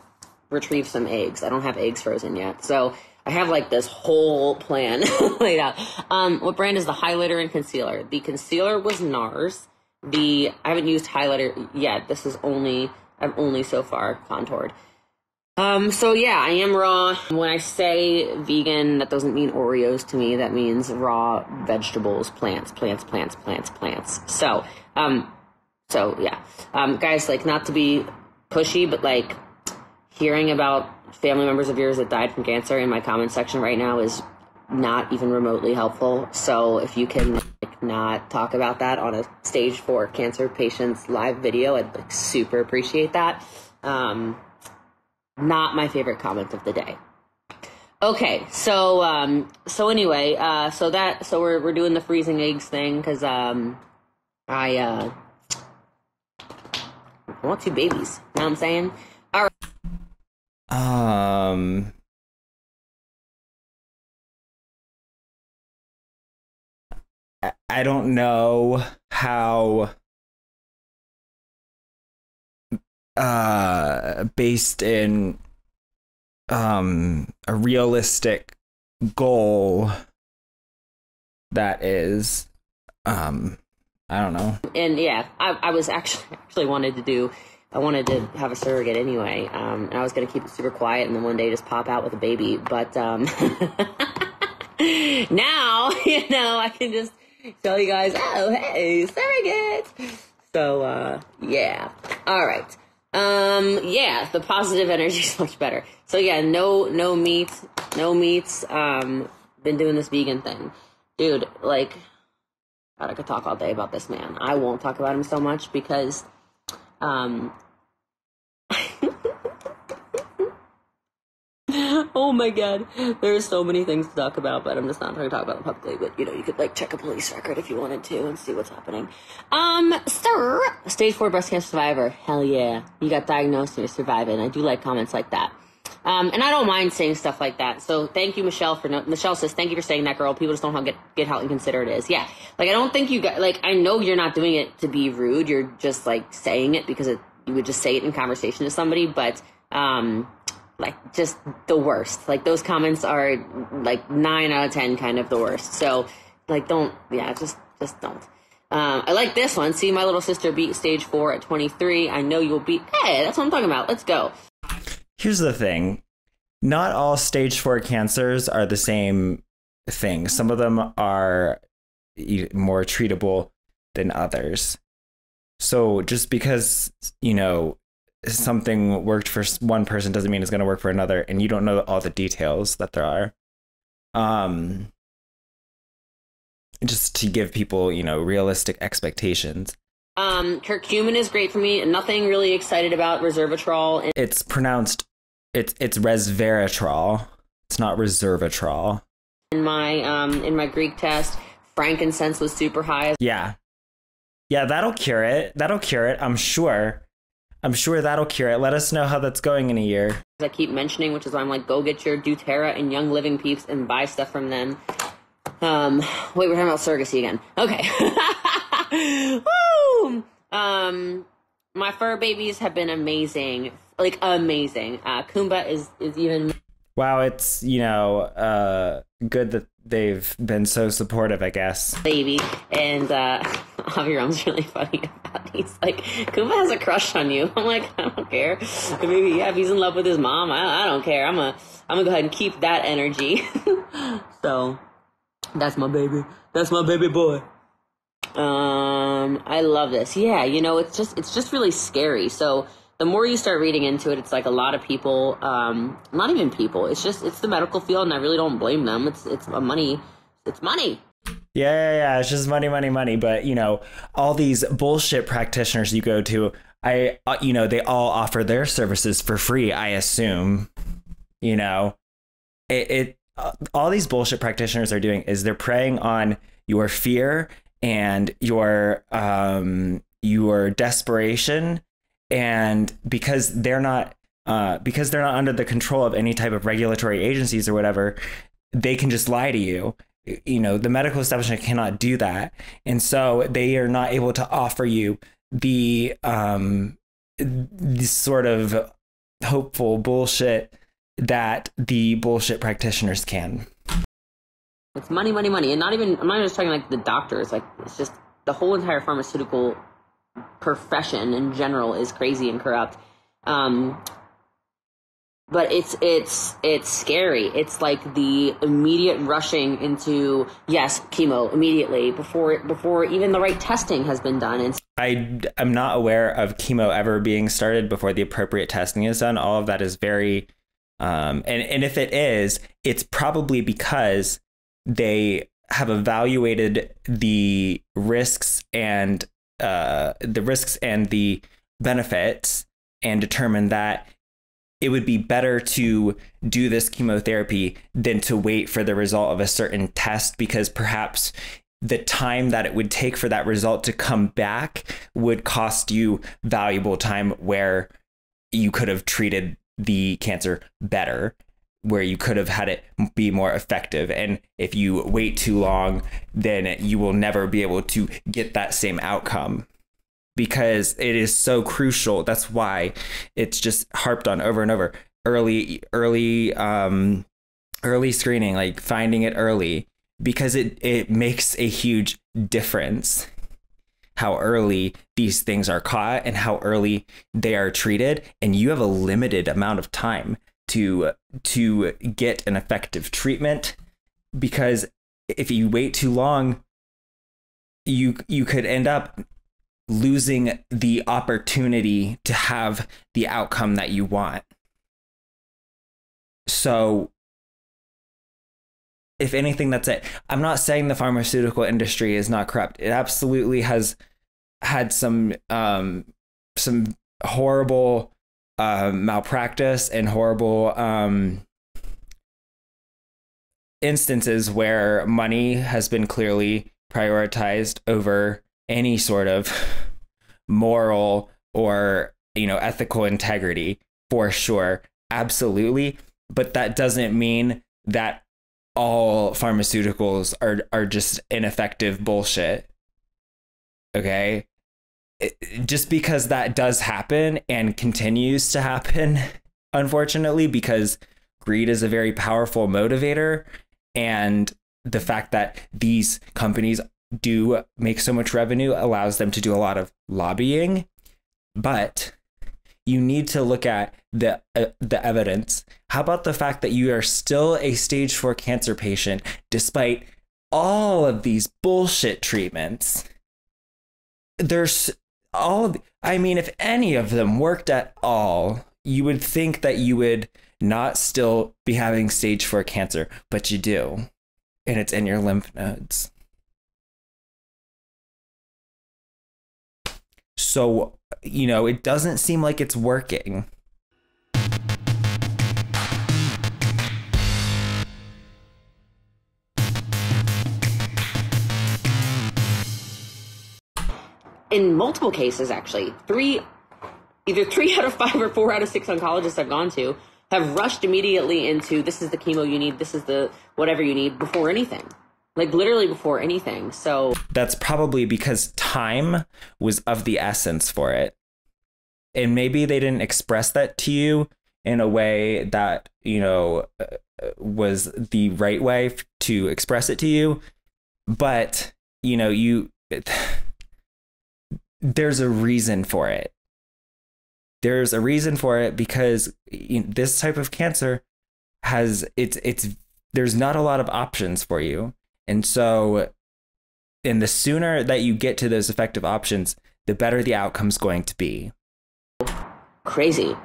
S2: retrieve some eggs. I don't have eggs frozen yet, so I have like this whole plan laid out. What brand is the highlighter and concealer? The concealer was NARS. I haven't used highlighter yet. I've only so far contoured. So yeah, I am raw. When I say vegan, that doesn't mean Oreos to me. That means raw vegetables, plants. So yeah. Guys, like, not to be pushy, but like, hearing about family members of yours that died from cancer in my comment section right now is not even remotely helpful. So if you can like not talk about that on a stage 4 cancer patient's live video, I'd like super appreciate that. Not my favorite comment of the day. Okay, so anyway, so we're doing the freezing eggs thing because I want 2 babies. You know what I'm saying? All right.
S1: I don't know how based in a realistic goal that is. I don't know. And
S2: yeah, I was actually wanted to have a surrogate anyway, and I was going to keep it super quiet and then one day just pop out with a baby, but now, you know, I can just tell you guys, oh, hey, surrogate! So, yeah. All right. Yeah, the positive energy is much better. So yeah, no meats, been doing this vegan thing. Dude, like, God, I could talk all day about this man. I won't talk about him so much because, oh my God, there's so many things to talk about, but I'm just not going to talk about them publicly. But, you know, you could like check a police record if you wanted to and see what's happening. Sir, stage 4 breast cancer survivor. Hell yeah. You got diagnosed and you're surviving. I do like comments like that. And I don't mind saying stuff like that. So thank you, Michelle, Michelle says, thank you for saying that, girl. People just don't get how inconsiderate it is. Yeah. Like, I don't think you got, like, I know you're not doing it to be rude. You're just like saying it because you would just say it in conversation to somebody. But, like, just the worst. Like, those comments are like 9 out of 10 kind of the worst. So like, just don't. I like this one. See, my little sister beat stage 4 at 23. I know you'll beat. Hey, that's what I'm talking about. Let's go.
S1: Here's the thing. Not all stage 4 cancers are the same thing. Some of them are more treatable than others. So just because, you know, something worked for one person doesn't mean it's going to work for another, and you don't know all the details that there are. Just to give people, you know, realistic expectations.
S2: Curcumin is great for me. Nothing really excited about resveratrol.
S1: It's pronounced, it's resveratrol. It's not resveratrol.
S2: In my Greek test, frankincense was super high.
S1: Yeah, that'll cure it. I'm sure that'll cure it. Let us know how that's going in a year.
S2: I keep mentioning, which is why I'm like, go get your doTERRA and Young Living Peeps and buy stuff from them. Wait, we're talking about surrogacy again. Okay. Woo! My fur babies have been amazing. Like, amazing. Kumba is even...
S1: Wow, it's, you know, good that they've been so supportive, I guess.
S2: Baby. And Avirum's really funny about it. He's like, Kumba has a crush on you. I'm like, I don't care. Maybe, yeah, if he's in love with his mom, I don't care. I'm gonna go ahead and keep that energy. So, that's my baby. That's my baby boy. I love this. Yeah, you know, it's just really scary. So the more you start reading into it, it's like a lot of people, not even people, it's the medical field, and I really don't blame them. It's money.
S1: Yeah. It's just money. But, you know, all these bullshit practitioners you go to, you know, they all offer their services for free, I assume. You know, all these bullshit practitioners are doing is they're preying on your fear and your desperation. And because they're not under the control of any type of regulatory agencies or whatever, they can just lie to you. You know, the medical establishment cannot do that. And so they are not able to offer you the sort of hopeful bullshit that the bullshit practitioners can.
S2: It's money. And I'm not even just talking like the doctors. Like, it's just the whole entire pharmaceutical profession in general is crazy and corrupt. But it's scary. It's like the immediate rushing into, yes, chemo immediately before even the right testing has been done. And
S1: I'm not aware of chemo ever being started before the appropriate testing is done. All of that is very, and if it is, it's probably because they have evaluated the risks and the benefits and determined that it would be better to do this chemotherapy than to wait for the result of a certain test, because perhaps the time that it would take for that result to come back would cost you valuable time where you could have treated the cancer better, where you could have had it be more effective. And if you wait too long, then you will never be able to get that same outcome, because it is so crucial. That's why it's just harped on over and over. Early screening, like finding it early, because it makes a huge difference how early these things are caught and how early they are treated. And you have a limited amount of time to get an effective treatment, because if you wait too long, you could end up losing the opportunity to have the outcome that you want. So if anything, that's it. I'm not saying the pharmaceutical industry is not corrupt. It absolutely has had some horrible malpractice and horrible instances where money has been clearly prioritized over any sort of moral or, you know, ethical integrity, for sure. Absolutely. But that doesn't mean that all pharmaceuticals are just ineffective bullshit. Okay. Just because that does happen and continues to happen, unfortunately, because greed is a very powerful motivator, and the fact that these companies do make so much revenue allows them to do a lot of lobbying. But you need to look at the evidence. How about the fact that you are still a stage 4 cancer patient despite all of these bullshit treatments? There's I mean, if any of them worked at all, you would think that you would not still be having stage 4 cancer, but you do. And it's in your lymph nodes. So, you know, it doesn't seem like it's working.
S2: In multiple cases, actually, either 3 out of 5 or 4 out of 6 oncologists I've gone to have rushed immediately into, this is the chemo you need, this is the whatever you need, before anything. Like, literally before anything. So
S1: that's probably because time was of the essence for it. And maybe they didn't express that to you in a way that, you know, was the right way to express it to you. But, you know, there's a reason for it. There's a reason for it because this type of cancer there's not a lot of options for you. And so, the sooner that you get to those effective options, the better the outcome's going to be.
S2: crazy.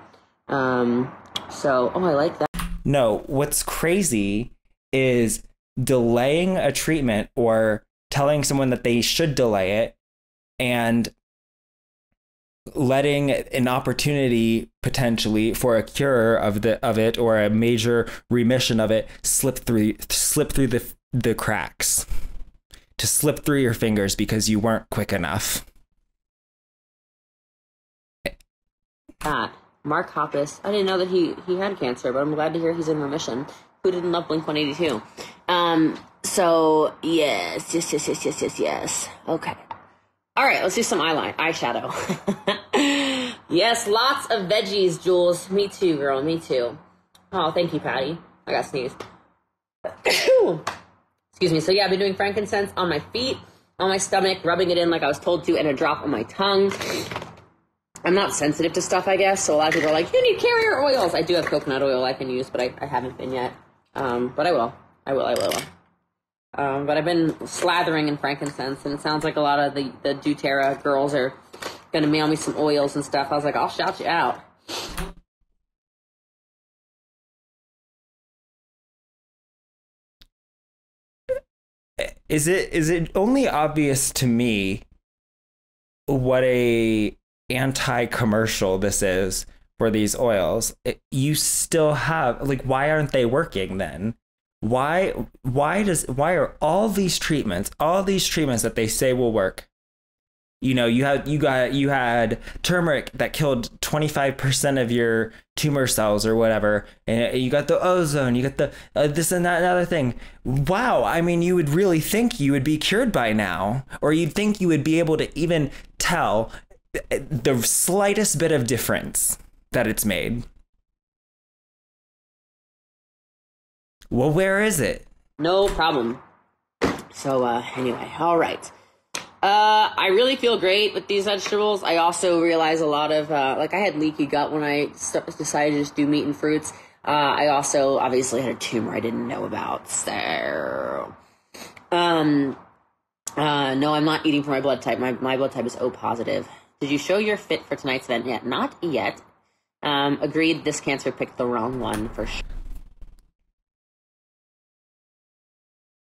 S2: So, oh, I like that.
S1: No, what's crazy is delaying a treatment or telling someone that they should delay it and letting an opportunity potentially for a cure of it or a major remission of it slip through the cracks, to slip through your fingers because you weren't quick enough.
S2: Mark Hoppus. I didn't know that he had cancer, but I'm glad to hear he's in remission. Who didn't love Blink-182? So yes. Okay. All right, let's do some eyeshadow. Yes, lots of veggies, Jules. Me too, girl. Me too. Oh, thank you, Patty. I got sneezed. Excuse me. So yeah, I've been doing frankincense on my feet, on my stomach, rubbing it in like I was told to, and a drop on my tongue. I'm not sensitive to stuff, I guess, so a lot of people are like, you need carrier oils. I do have coconut oil I can use, but I haven't been yet. But I will. But I've been slathering in frankincense, and it sounds like a lot of the doTERRA girls are going to mail me some oils and stuff. I was like, I'll shout you out.
S1: Is it only obvious to me what a anti-commercial this is for these oils? You still have, like, why aren't they working then? Why are all these treatments that they say will work? You know, you had turmeric that killed 25% of your tumor cells or whatever, and you got the ozone, you got the this and that and other thing. Wow, I mean, you would really think you would be cured by now, or you'd think you would be able to even tell the slightest bit of difference that it's made. Well, where is it?
S2: No problem. So, anyway, all right. I really feel great with these vegetables. I also realize a lot of, like, I had leaky gut when I decided to just do meat and fruits. I also obviously had a tumor I didn't know about, so... no, I'm not eating for my blood type. My blood type is O positive. Did you show you're fit for tonight's event yet? Not yet. Agreed, this cancer picked the wrong one for sure.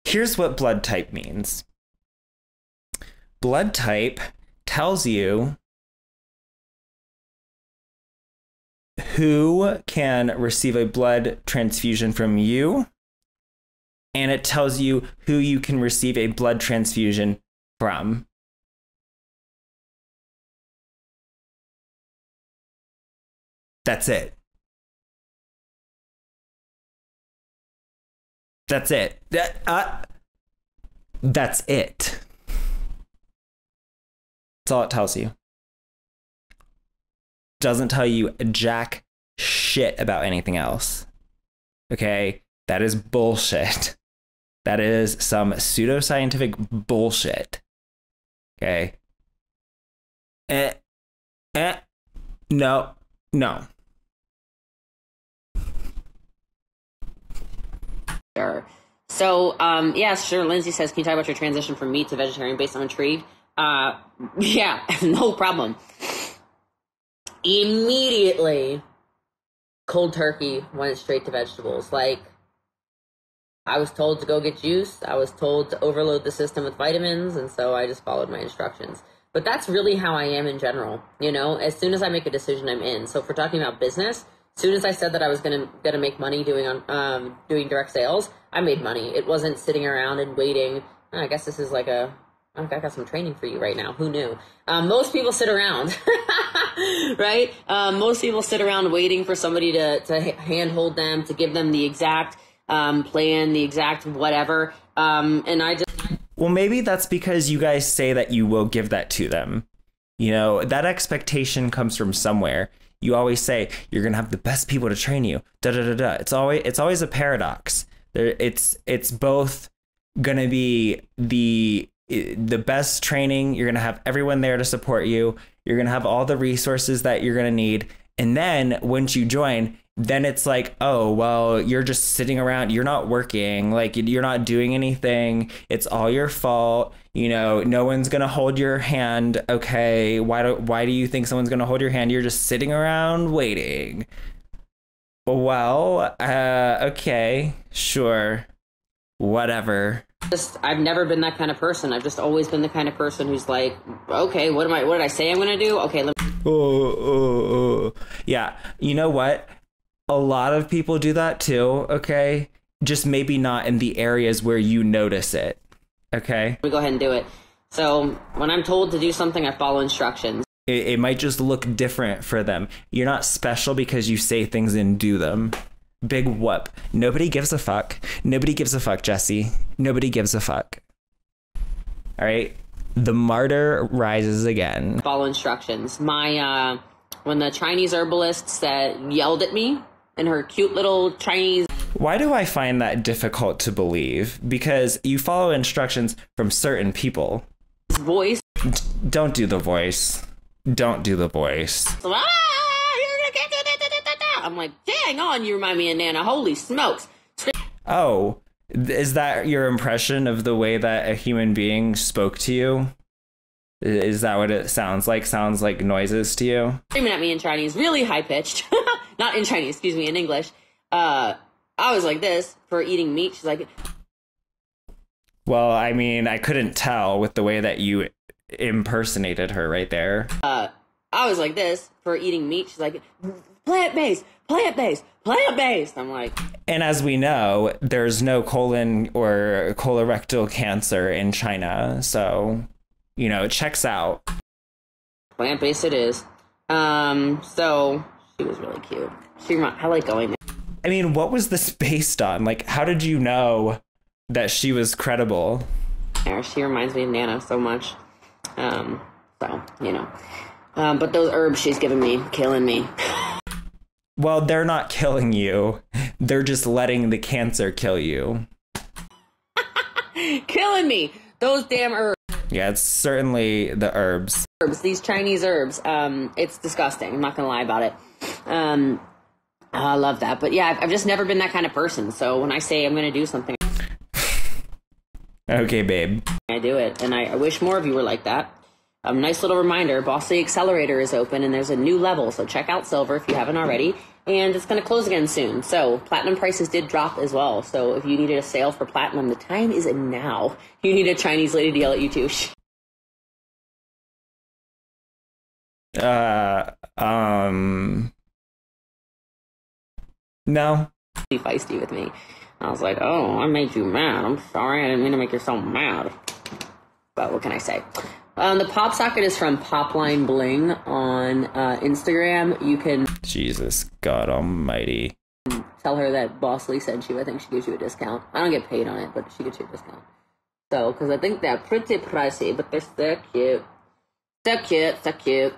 S1: Here's what blood type means. Blood type tells you who can receive a blood transfusion from you, and it tells you who you can receive a blood transfusion from. That's it. That's it. That's it. That's all it tells you. Doesn't tell you jack shit about anything else. Okay? That is bullshit. That is some pseudoscientific bullshit. Okay? No.
S2: Sure. So, yeah, sure. Lindsay says, can you talk about your transition from meat to vegetarian based on intrigue? Yeah, no problem. Immediately, cold turkey, went straight to vegetables. Like, I was told to go get juice. I was told to overload the system with vitamins, and so I just followed my instructions. But that's really how I am in general. You know, as soon as I make a decision, I'm in. So if we're talking about business, as soon as I said that I was gonna make money doing direct sales, I made money. It wasn't sitting around and waiting. I guess this is like I got some training for you right now. Who knew? Most people sit around, right? Most people sit around waiting for somebody to handhold them, to give them the exact plan, the exact whatever. And I just...
S1: Well, maybe that's because you guys say that you will give that to them. You know, that expectation comes from somewhere. You always say you're going to have the best people to train you. It's always a paradox. It's both going to be the best training. You're going to have everyone there to support you. You're going to have all the resources that you're going to need. And then once you join, then it's like, oh, well, you're just sitting around. You're not working. Like, you're not doing anything. It's all your fault. You know, no one's going to hold your hand. OK, why do you think someone's going to hold your hand? You're just sitting around waiting. Well, OK, sure. Whatever.
S2: I've never been that kind of person. I've just always been the kind of person who's like, okay, what did I say I'm going to do? Okay, let me.
S1: Yeah. You know what? A lot of people do that too. Okay. Just maybe not in the areas where you notice it. Okay.
S2: We go ahead and do it. So when I'm told to do something, I follow instructions.
S1: It might just look different for them. You're not special because you say things and do them. Big whoop. Nobody gives a fuck. Nobody gives a fuck, Jessie. Nobody gives a fuck. All right. The martyr rises again.
S2: Follow instructions. When the Chinese herbalist yelled at me in her cute little Chinese.
S1: Why do I find that difficult to believe? Because you follow instructions from certain people.
S2: Voice.
S1: Don't do the voice. Don't do the voice.
S2: I'm like, dang on, you remind me of Nana. Holy smokes.
S1: Oh, is that your impression of the way that a human being spoke to you? Is that what it sounds like? Sounds like noises to you?
S2: Screaming at me in Chinese, really high pitched. Not in Chinese, excuse me, in English. I was like this for eating meat. She's like,
S1: well, I mean, I couldn't tell with the way that you impersonated her right there.
S2: I was like this for eating meat. She's like, plant-based, plant-based, plant-based. I'm like...
S1: And as we know, there's no colon or colorectal cancer in China. So, you know, it checks out.
S2: Plant-based it is. So, she was really cute. I like going there.
S1: I mean, what was this based on? Like, how did you know that she was credible?
S2: She reminds me of Nana so much. So, you know. But those herbs she's giving me, killing me.
S1: Well, they're not killing you. They're just letting the cancer kill you.
S2: Killing me. Those damn herbs.
S1: Yeah, it's certainly the herbs.
S2: These Chinese herbs. It's disgusting. I'm not going to lie about it. I love that. But yeah, I've just never been that kind of person. So when I say I'm going to do something.
S1: Okay, babe.
S2: I do it. And I wish more of you were like that. Nice little reminder, Bossy Accelerator is open and there's a new level, so check out Silver if you haven't already. And it's going to close again soon. So Platinum prices did drop as well. So if you needed a sale for Platinum, the time is now. You need a Chinese lady to yell at you too.
S1: No.
S2: Be feisty with me. I was like, oh, I made you mad. I'm sorry, I didn't mean to make you so mad. But what can I say? The pop socket is from Popline Bling on Instagram. You can...
S1: Jesus God almighty.
S2: Tell her that Boss Lee sent you. I think she gives you a discount. I don't get paid on it, but she gets you a discount. So, because I think they're pretty pricey, but they're so cute. So cute, so cute.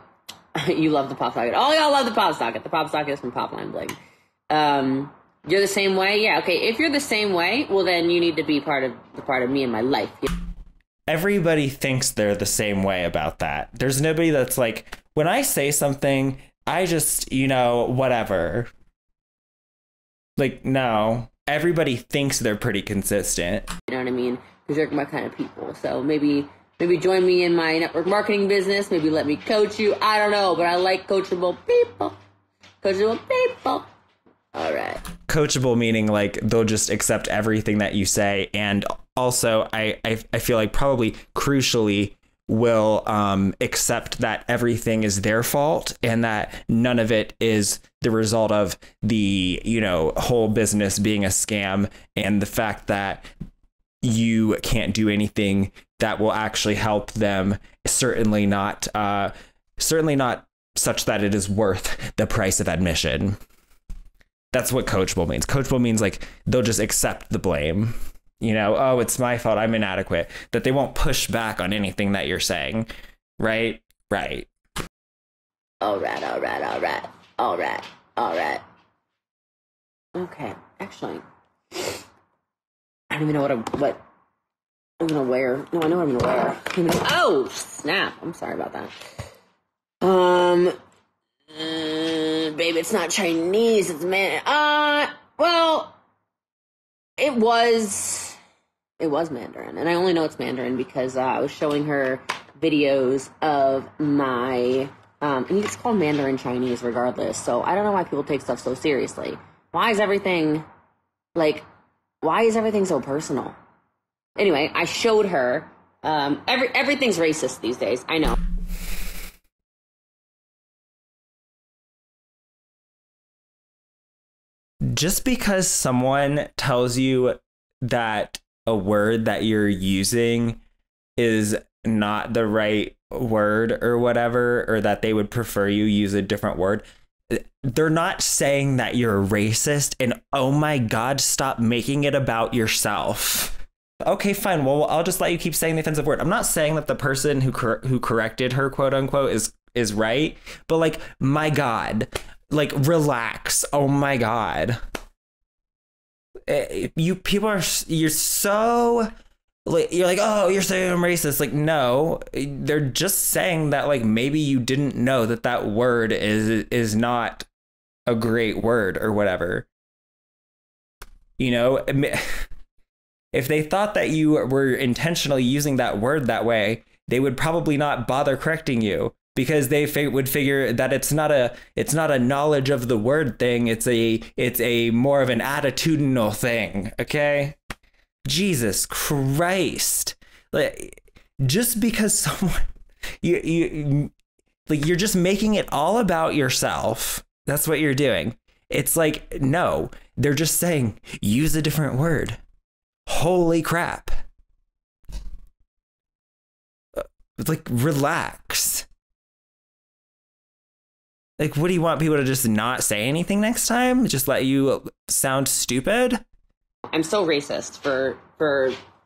S2: You love the pop socket. Oh, y'all love the pop socket. The pop socket is from Popline Bling. You're the same way? Yeah, okay. If you're the same way, well, then you need to be part of me in my life.
S1: Everybody thinks they're the same way about that. There's nobody that's like, when I say something, I just, you know, whatever. Like, no. Everybody thinks they're pretty consistent.
S2: You know what I mean? Because you're my kind of people. So maybe join me in my network marketing business. Maybe let me coach you. I don't know, but I like coachable people. Coachable people. All right.
S1: Coachable meaning like they'll just accept everything that you say, and also I feel like probably crucially will accept that everything is their fault and that none of it is the result of the, you know, whole business being a scam, and the fact that you can't do anything that will actually help them, certainly not such that it is worth the price of admission. That's what coachable means. Coachable means like they'll just accept the blame. You know, oh, it's my fault, I'm inadequate. That they won't push back on anything that you're saying. Right? Right.
S2: All right. Okay, actually, I don't even know what I'm gonna wear. No, I know what I'm gonna wear. Oh, snap. I'm sorry about that. babe, it's not Chinese, it's well, it was Mandarin, and I only know it's Mandarin because I was showing her videos of my, and it's called Mandarin Chinese regardless, so I don't know why people take stuff so seriously. Why is everything so personal? Anyway, I showed her, everything's racist these days, I know.
S1: Just because someone tells you that a word that you're using is not the right word or whatever, or that they would prefer you use a different word, they're not saying that you're racist and, oh my God, stop making it about yourself. Okay, fine. Well, I'll just let you keep saying the offensive word. I'm not saying that the person who corrected her, quote unquote, is right. But like, my God, like, relax. Oh my God. You're so, like, you're like, oh, you're saying I'm racist. Like, no, they're just saying that, like, maybe you didn't know that word is not a great word or whatever. You know, if they thought that you were intentionally using that word that way, they would probably not bother correcting you, because they would figure that it's not a knowledge of the word thing. It's a more of an attitudinal thing. Okay. Jesus Christ. Like, just because someone, you're just making it all about yourself. That's what you're doing. It's like, no, they're just saying, use a different word. Holy crap. Like, relax. Like, what do you want people to just not say anything next time? Just let you sound stupid?
S2: I'm so racist for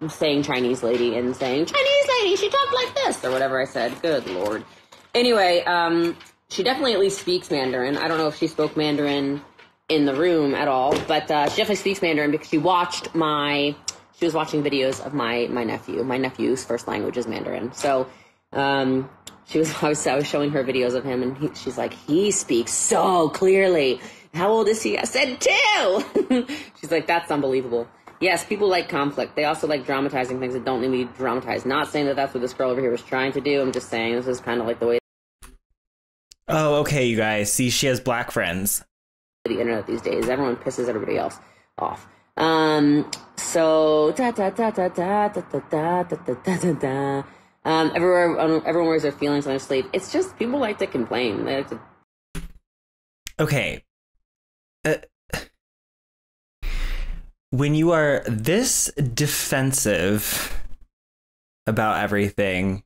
S2: saying Chinese lady and saying, Chinese lady, she talked like this, or whatever I said. Good Lord. Anyway, she definitely at least speaks Mandarin. I don't know if she spoke Mandarin in the room at all, but she definitely speaks Mandarin because she was watching videos of my nephew. My nephew's first language is Mandarin. So, I was showing her videos of him, and she's like, he speaks so clearly. How old is he? I said 2. She's like, that's unbelievable. Yes, people like conflict. They also like dramatizing things that don't need to be dramatized. Not saying that that's what this girl over here was trying to do. I'm just saying this is kind of like the way.
S1: Oh, okay, you guys. See, she has black friends.
S2: The internet these days, everyone pisses everybody else off. So everyone wears their feelings on their sleeve. It's just people like to complain. They like to.
S1: Okay. When you are this defensive about everything,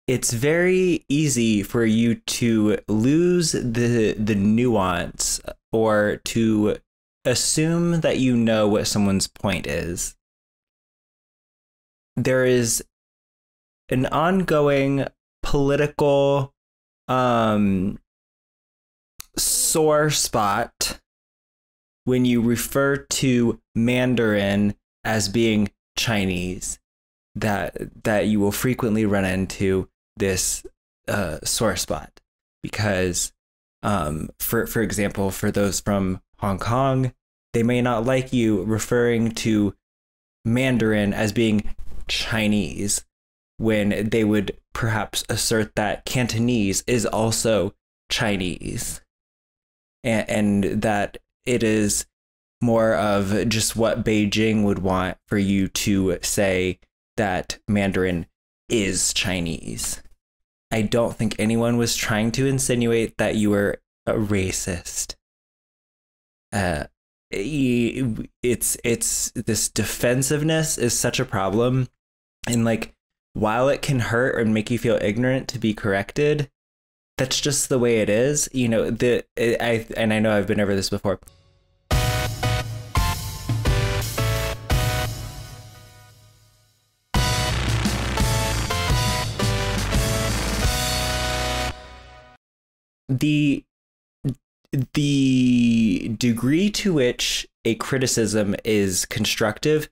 S1: it's very easy for you to lose the nuance, or to assume that you know what someone's point is. There is an ongoing political sore spot when you refer to Mandarin as being Chinese, that you will frequently run into this sore spot, because for example, for those from Hong Kong, they may not like you referring to Mandarin as being Chinese, when they would perhaps assert that Cantonese is also Chinese, and that it is more of just what Beijing would want for you to say that Mandarin is Chinese. I don't think anyone was trying to insinuate that you were a racist. It's this defensiveness is such a problem, and like, while it can hurt and make you feel ignorant to be corrected, that's just the way it is. You know, I know I've been over this before. The degree to which a criticism is constructive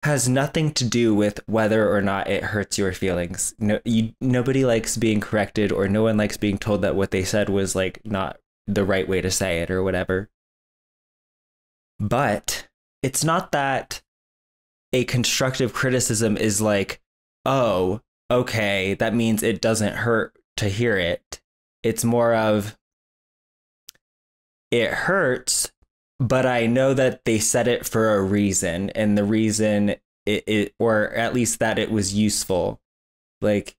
S1: has nothing to do with whether or not it hurts your feelings. Nobody likes being corrected, or no one likes being told that what they said was like not the right way to say it or whatever. But it's not that a constructive criticism is like, oh, okay, that means it doesn't hurt to hear it. It's more of, it hurts, but I know that they said it for a reason, and the reason it or at least that it was useful. Like,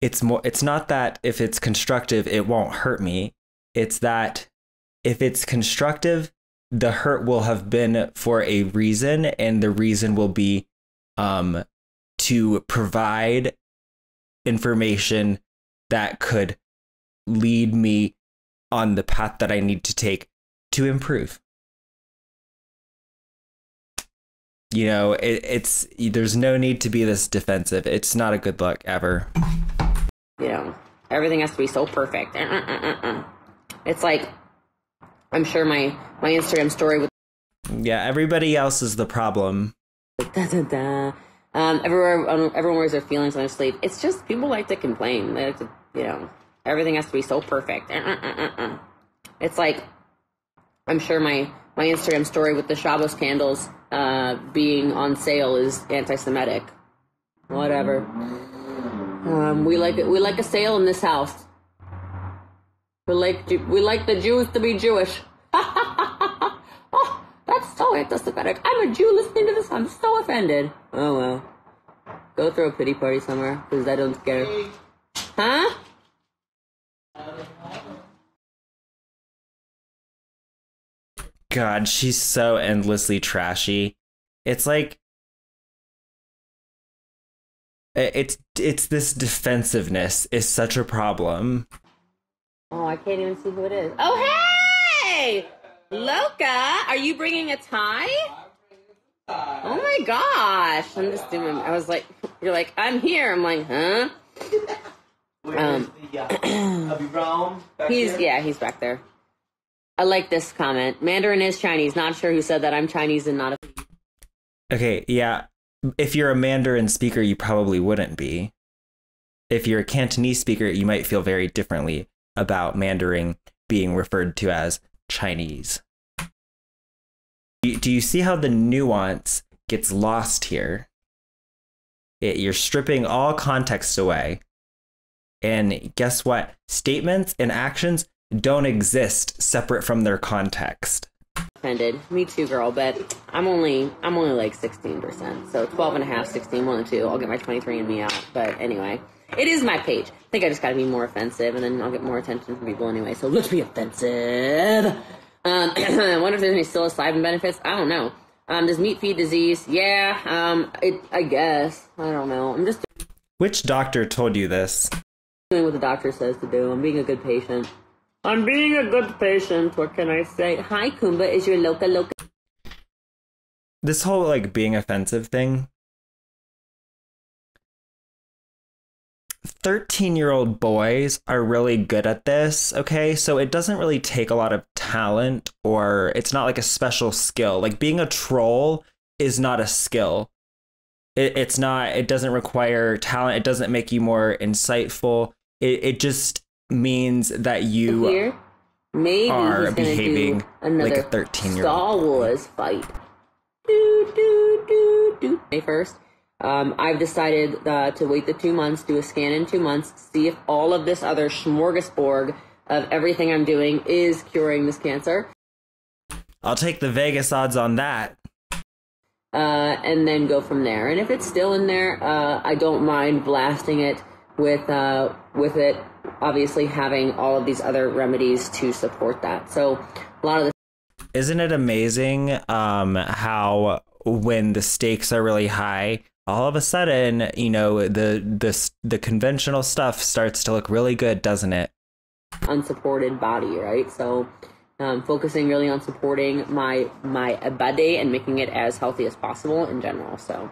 S1: it's not that if it's constructive, it won't hurt me. It's that if it's constructive, the hurt will have been for a reason, and the reason will be to provide information that could lead me on the path that I need to take to improve. You know, it's there's no need to be this defensive. It's not a good look ever.
S2: You know, everything has to be so perfect. It's like, I'm sure my Instagram story with
S1: everybody else is the problem.
S2: everywhere, everyone wears their feelings on their sleeve. It's just people like to complain. They like to, you know, everything has to be so perfect. It's like, I'm sure my Instagram story with the Shabbos candles being on sale is anti-Semitic. Whatever. We like a sale in this house. We like the Jews to be Jewish. Oh, that's so anti-Semitic. I'm a Jew listening to this. I'm so offended. Oh well. Go throw a pity party somewhere, because I don't care. Huh?
S1: God, she's so endlessly trashy. It's like, it's this defensiveness is such a problem.
S2: Oh, I can't even see who it is. Oh, hey! Loca, are you bringing a tie? Oh my gosh. I'm just doing, I was like, you're like, I'm here. I'm like, huh? He's back there. I like this comment. Mandarin is Chinese. Not sure who said that. I'm Chinese and not a...
S1: Okay, yeah. If you're a Mandarin speaker, you probably wouldn't be. If you're a Cantonese speaker, you might feel very differently about Mandarin being referred to as Chinese. Do you see how the nuance gets lost here? You're stripping all context away. And guess what? Statements and actions don't exist separate from their context.
S2: Offended. Me too, girl, but I'm only like 16%. So 12 and a half, 16, 1 and 2. I'll get my 23 and me out. But anyway, it is my page. I think I just got to be more offensive, and then I'll get more attention from people anyway. So let's be offensive. I wonder if there's any psilocybin benefits. I don't know. Does meat feed disease? Yeah. I guess. I don't know. I'm just
S1: Which doctor told you this?
S2: doing what the doctor says to do. I'm being a good patient. I'm being a good patient. What can I say? Hi, Kumba. Is your loca?
S1: This whole, like, being offensive thing. 13-year-old boys are really good at this, okay? So it doesn't really take a lot of talent, or it's not like a special skill. Like, being a troll is not a skill. It doesn't require talent. It doesn't make you more insightful. It just means that you
S2: Maybe
S1: are behaving like a 13-year-old.
S2: Star Wars fight. May 1st. I've decided to wait the 2 months, do a scan in 2 months, see if all of this other smorgasbord of everything I'm doing is curing this cancer.
S1: I'll take the Vegas odds on that.
S2: And then go from there. And if it's still in there, I don't mind blasting it with it obviously having all of these other remedies to support that. So a lot of the...
S1: Isn't it amazing how when the stakes are really high, all of a sudden, you know, the conventional stuff starts to look really good, doesn't it?
S2: Unsupported body, right? So focusing really on supporting my body and making it as healthy as possible in general. So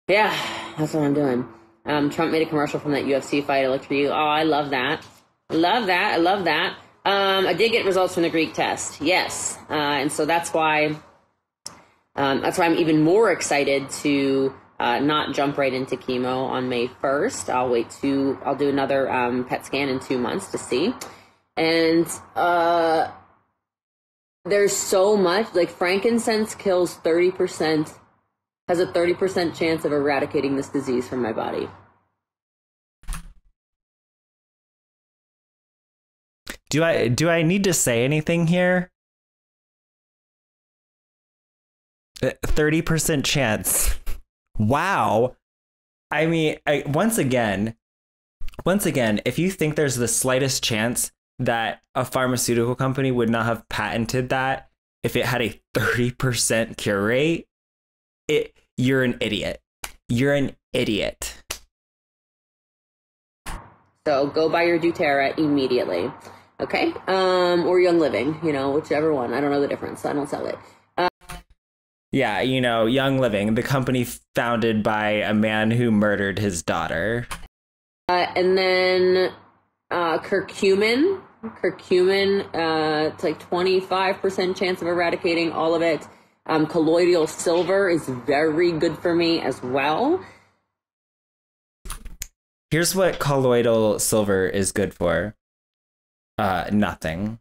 S2: yeah, that's what I'm doing. Trump made a commercial from that UFC fight. I looked for you. Oh, I love that. I love that. I did get results from the Greek test. Yes. And so that's why I'm even more excited to not jump right into chemo on May 1st. I'll do another PET scan in 2 months to see. And there's so much, like frankincense kills 30%, has a 30% chance of eradicating this disease from my body.
S1: Do I need to say anything here? 30% chance. Wow. I mean, once again, if you think there's the slightest chance that a pharmaceutical company would not have patented that if it had a 30% cure rate, you're an idiot. You're an idiot.
S2: So go buy your doTERRA immediately. Okay? Or Young Living, you know, whichever one. I don't know the difference. I don't sell it.
S1: Yeah, you know, Young Living, the company founded by a man who murdered his daughter.
S2: And then curcumin. Curcumin, it's like 25% chance of eradicating all of it. Colloidal silver is very good for me as well.
S1: Here's what colloidal silver is good for. Nothing.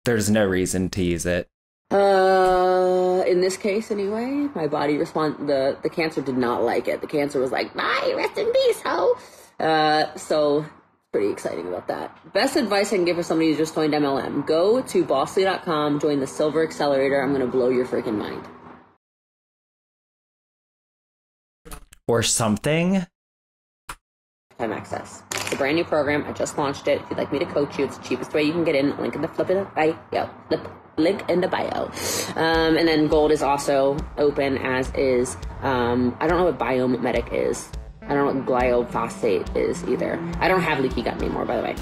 S1: There's no reason to use it.
S2: In this case, anyway, my body the cancer did not like it. The cancer was like, bye, rest in peace, ho. So pretty exciting about that. Best advice I can give for somebody who just joined MLM. Go to bossly.com, join the Silver Accelerator. I'm going to blow your freaking mind.
S1: Or something.
S2: Time access. It's a brand new program. I just launched it. If you'd like me to coach you, it's the cheapest way you can get in. Link in the link in the bio. And then gold is also open, as is, I don't know what biomedic is. I don't know what glyphosate is either. I don't have leaky gut anymore, by the way.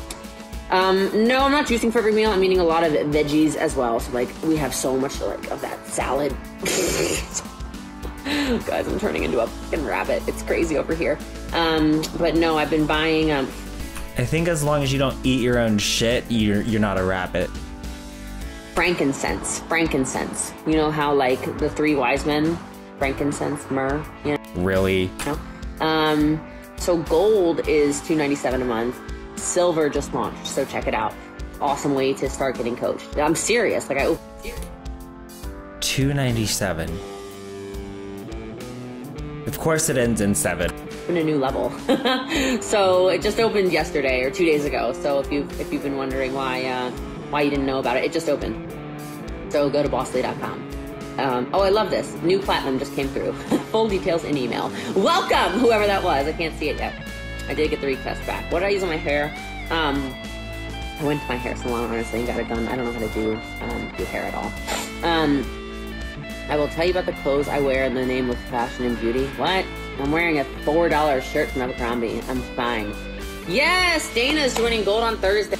S2: No, I'm not juicing for every meal. I'm eating a lot of veggies as well. So like we have so much like of that salad. Guys, I'm turning into a fucking rabbit. It's crazy over here. But no, I've been buying.
S1: I think as long as you don't eat your own shit, you're not a rabbit.
S2: Frankincense. You know how like the three wise men, frankincense, myrrh. You know?
S1: Really?
S2: You know? So gold is $297 a month. Silver just launched, so check it out. Awesome way to start getting coached. I'm serious. Like
S1: $297. Of course, it ends in 7.
S2: In a new level. So it just opened yesterday or 2 days ago. So if you've been wondering why you didn't know about it, it just opened. So go to bossly.com. Oh, I love this. New platinum just came through. Full details in email. Welcome, whoever that was. I can't see it yet. I did get the request back. What did I use on my hair? I went to my hair salon, honestly, and got it done. I don't know how to do hair at all. I will tell you about the clothes I wear in the name of fashion and beauty. What? I'm wearing a $4 shirt from Abercrombie. I'm fine. Yes, Dana's joining gold on Thursday.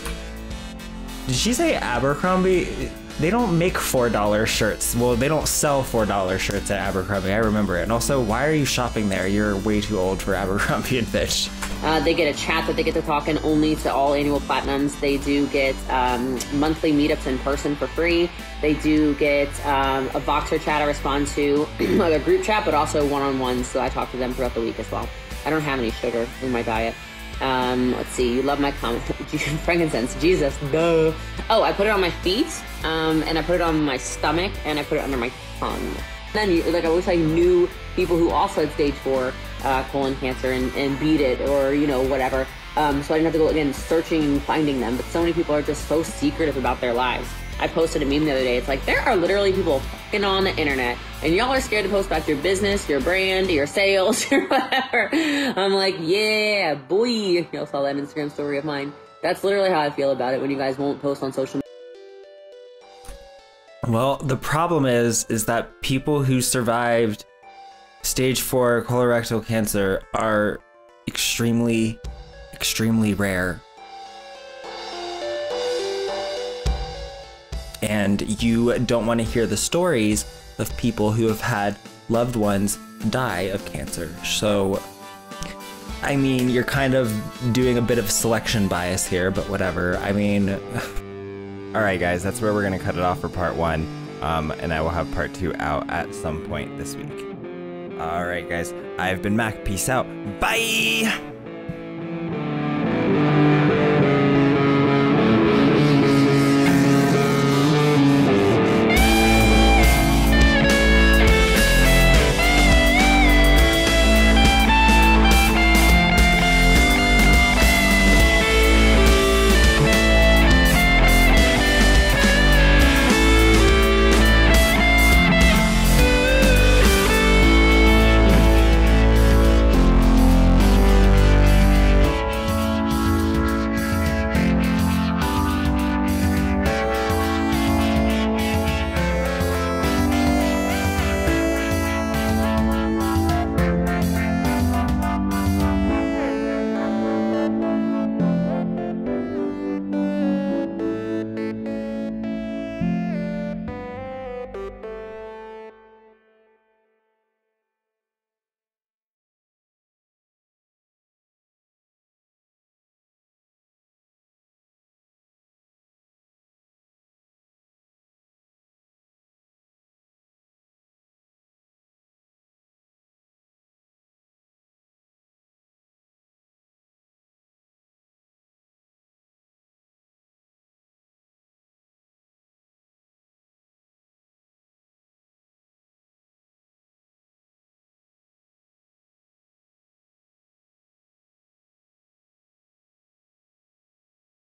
S1: Did she say Abercrombie? They don't make $4 shirts. Well, they don't sell $4 shirts at Abercrombie. I remember it. And also, why are you shopping there? You're way too old for Abercrombie and Fitch.
S2: They get a chat that they get to talk in only to all annual platinums. They do get monthly meetups in person for free. They do get a Voxer chat I respond to, like a group chat, but also one-on-ones. So I talk to them throughout the week as well. I don't have any sugar in my diet. Let's see. You love my comment. Frankincense. Jesus. Duh. Oh, I put it on my feet, and I put it on my stomach, and I put it under my tongue. Then, like, I wish I knew people who also had stage 4 colon cancer and beat it, or, you know, whatever. So I didn't have to go, again, searching and finding them. But so many people are just so secretive about their lives. I posted a meme the other day. It's like, there are literally people fucking on the internet, and y'all are scared to post about your business, your brand, your sales, or whatever. I'm like, yeah, boy. Y'all saw that Instagram story of mine. That's literally how I feel about it when you guys won't post on social media.
S1: Well, the problem is that people who survived stage 4 colorectal cancer are extremely, extremely rare. And you don't want to hear the stories of people who have had loved ones die of cancer. So, I mean, you're kind of doing a bit of selection bias here, but whatever. I mean, all right, guys, that's where we're going to cut it off for part 1. And I will have part 2 out at some point this week. All right, guys, I've been Mac. Peace out. Bye!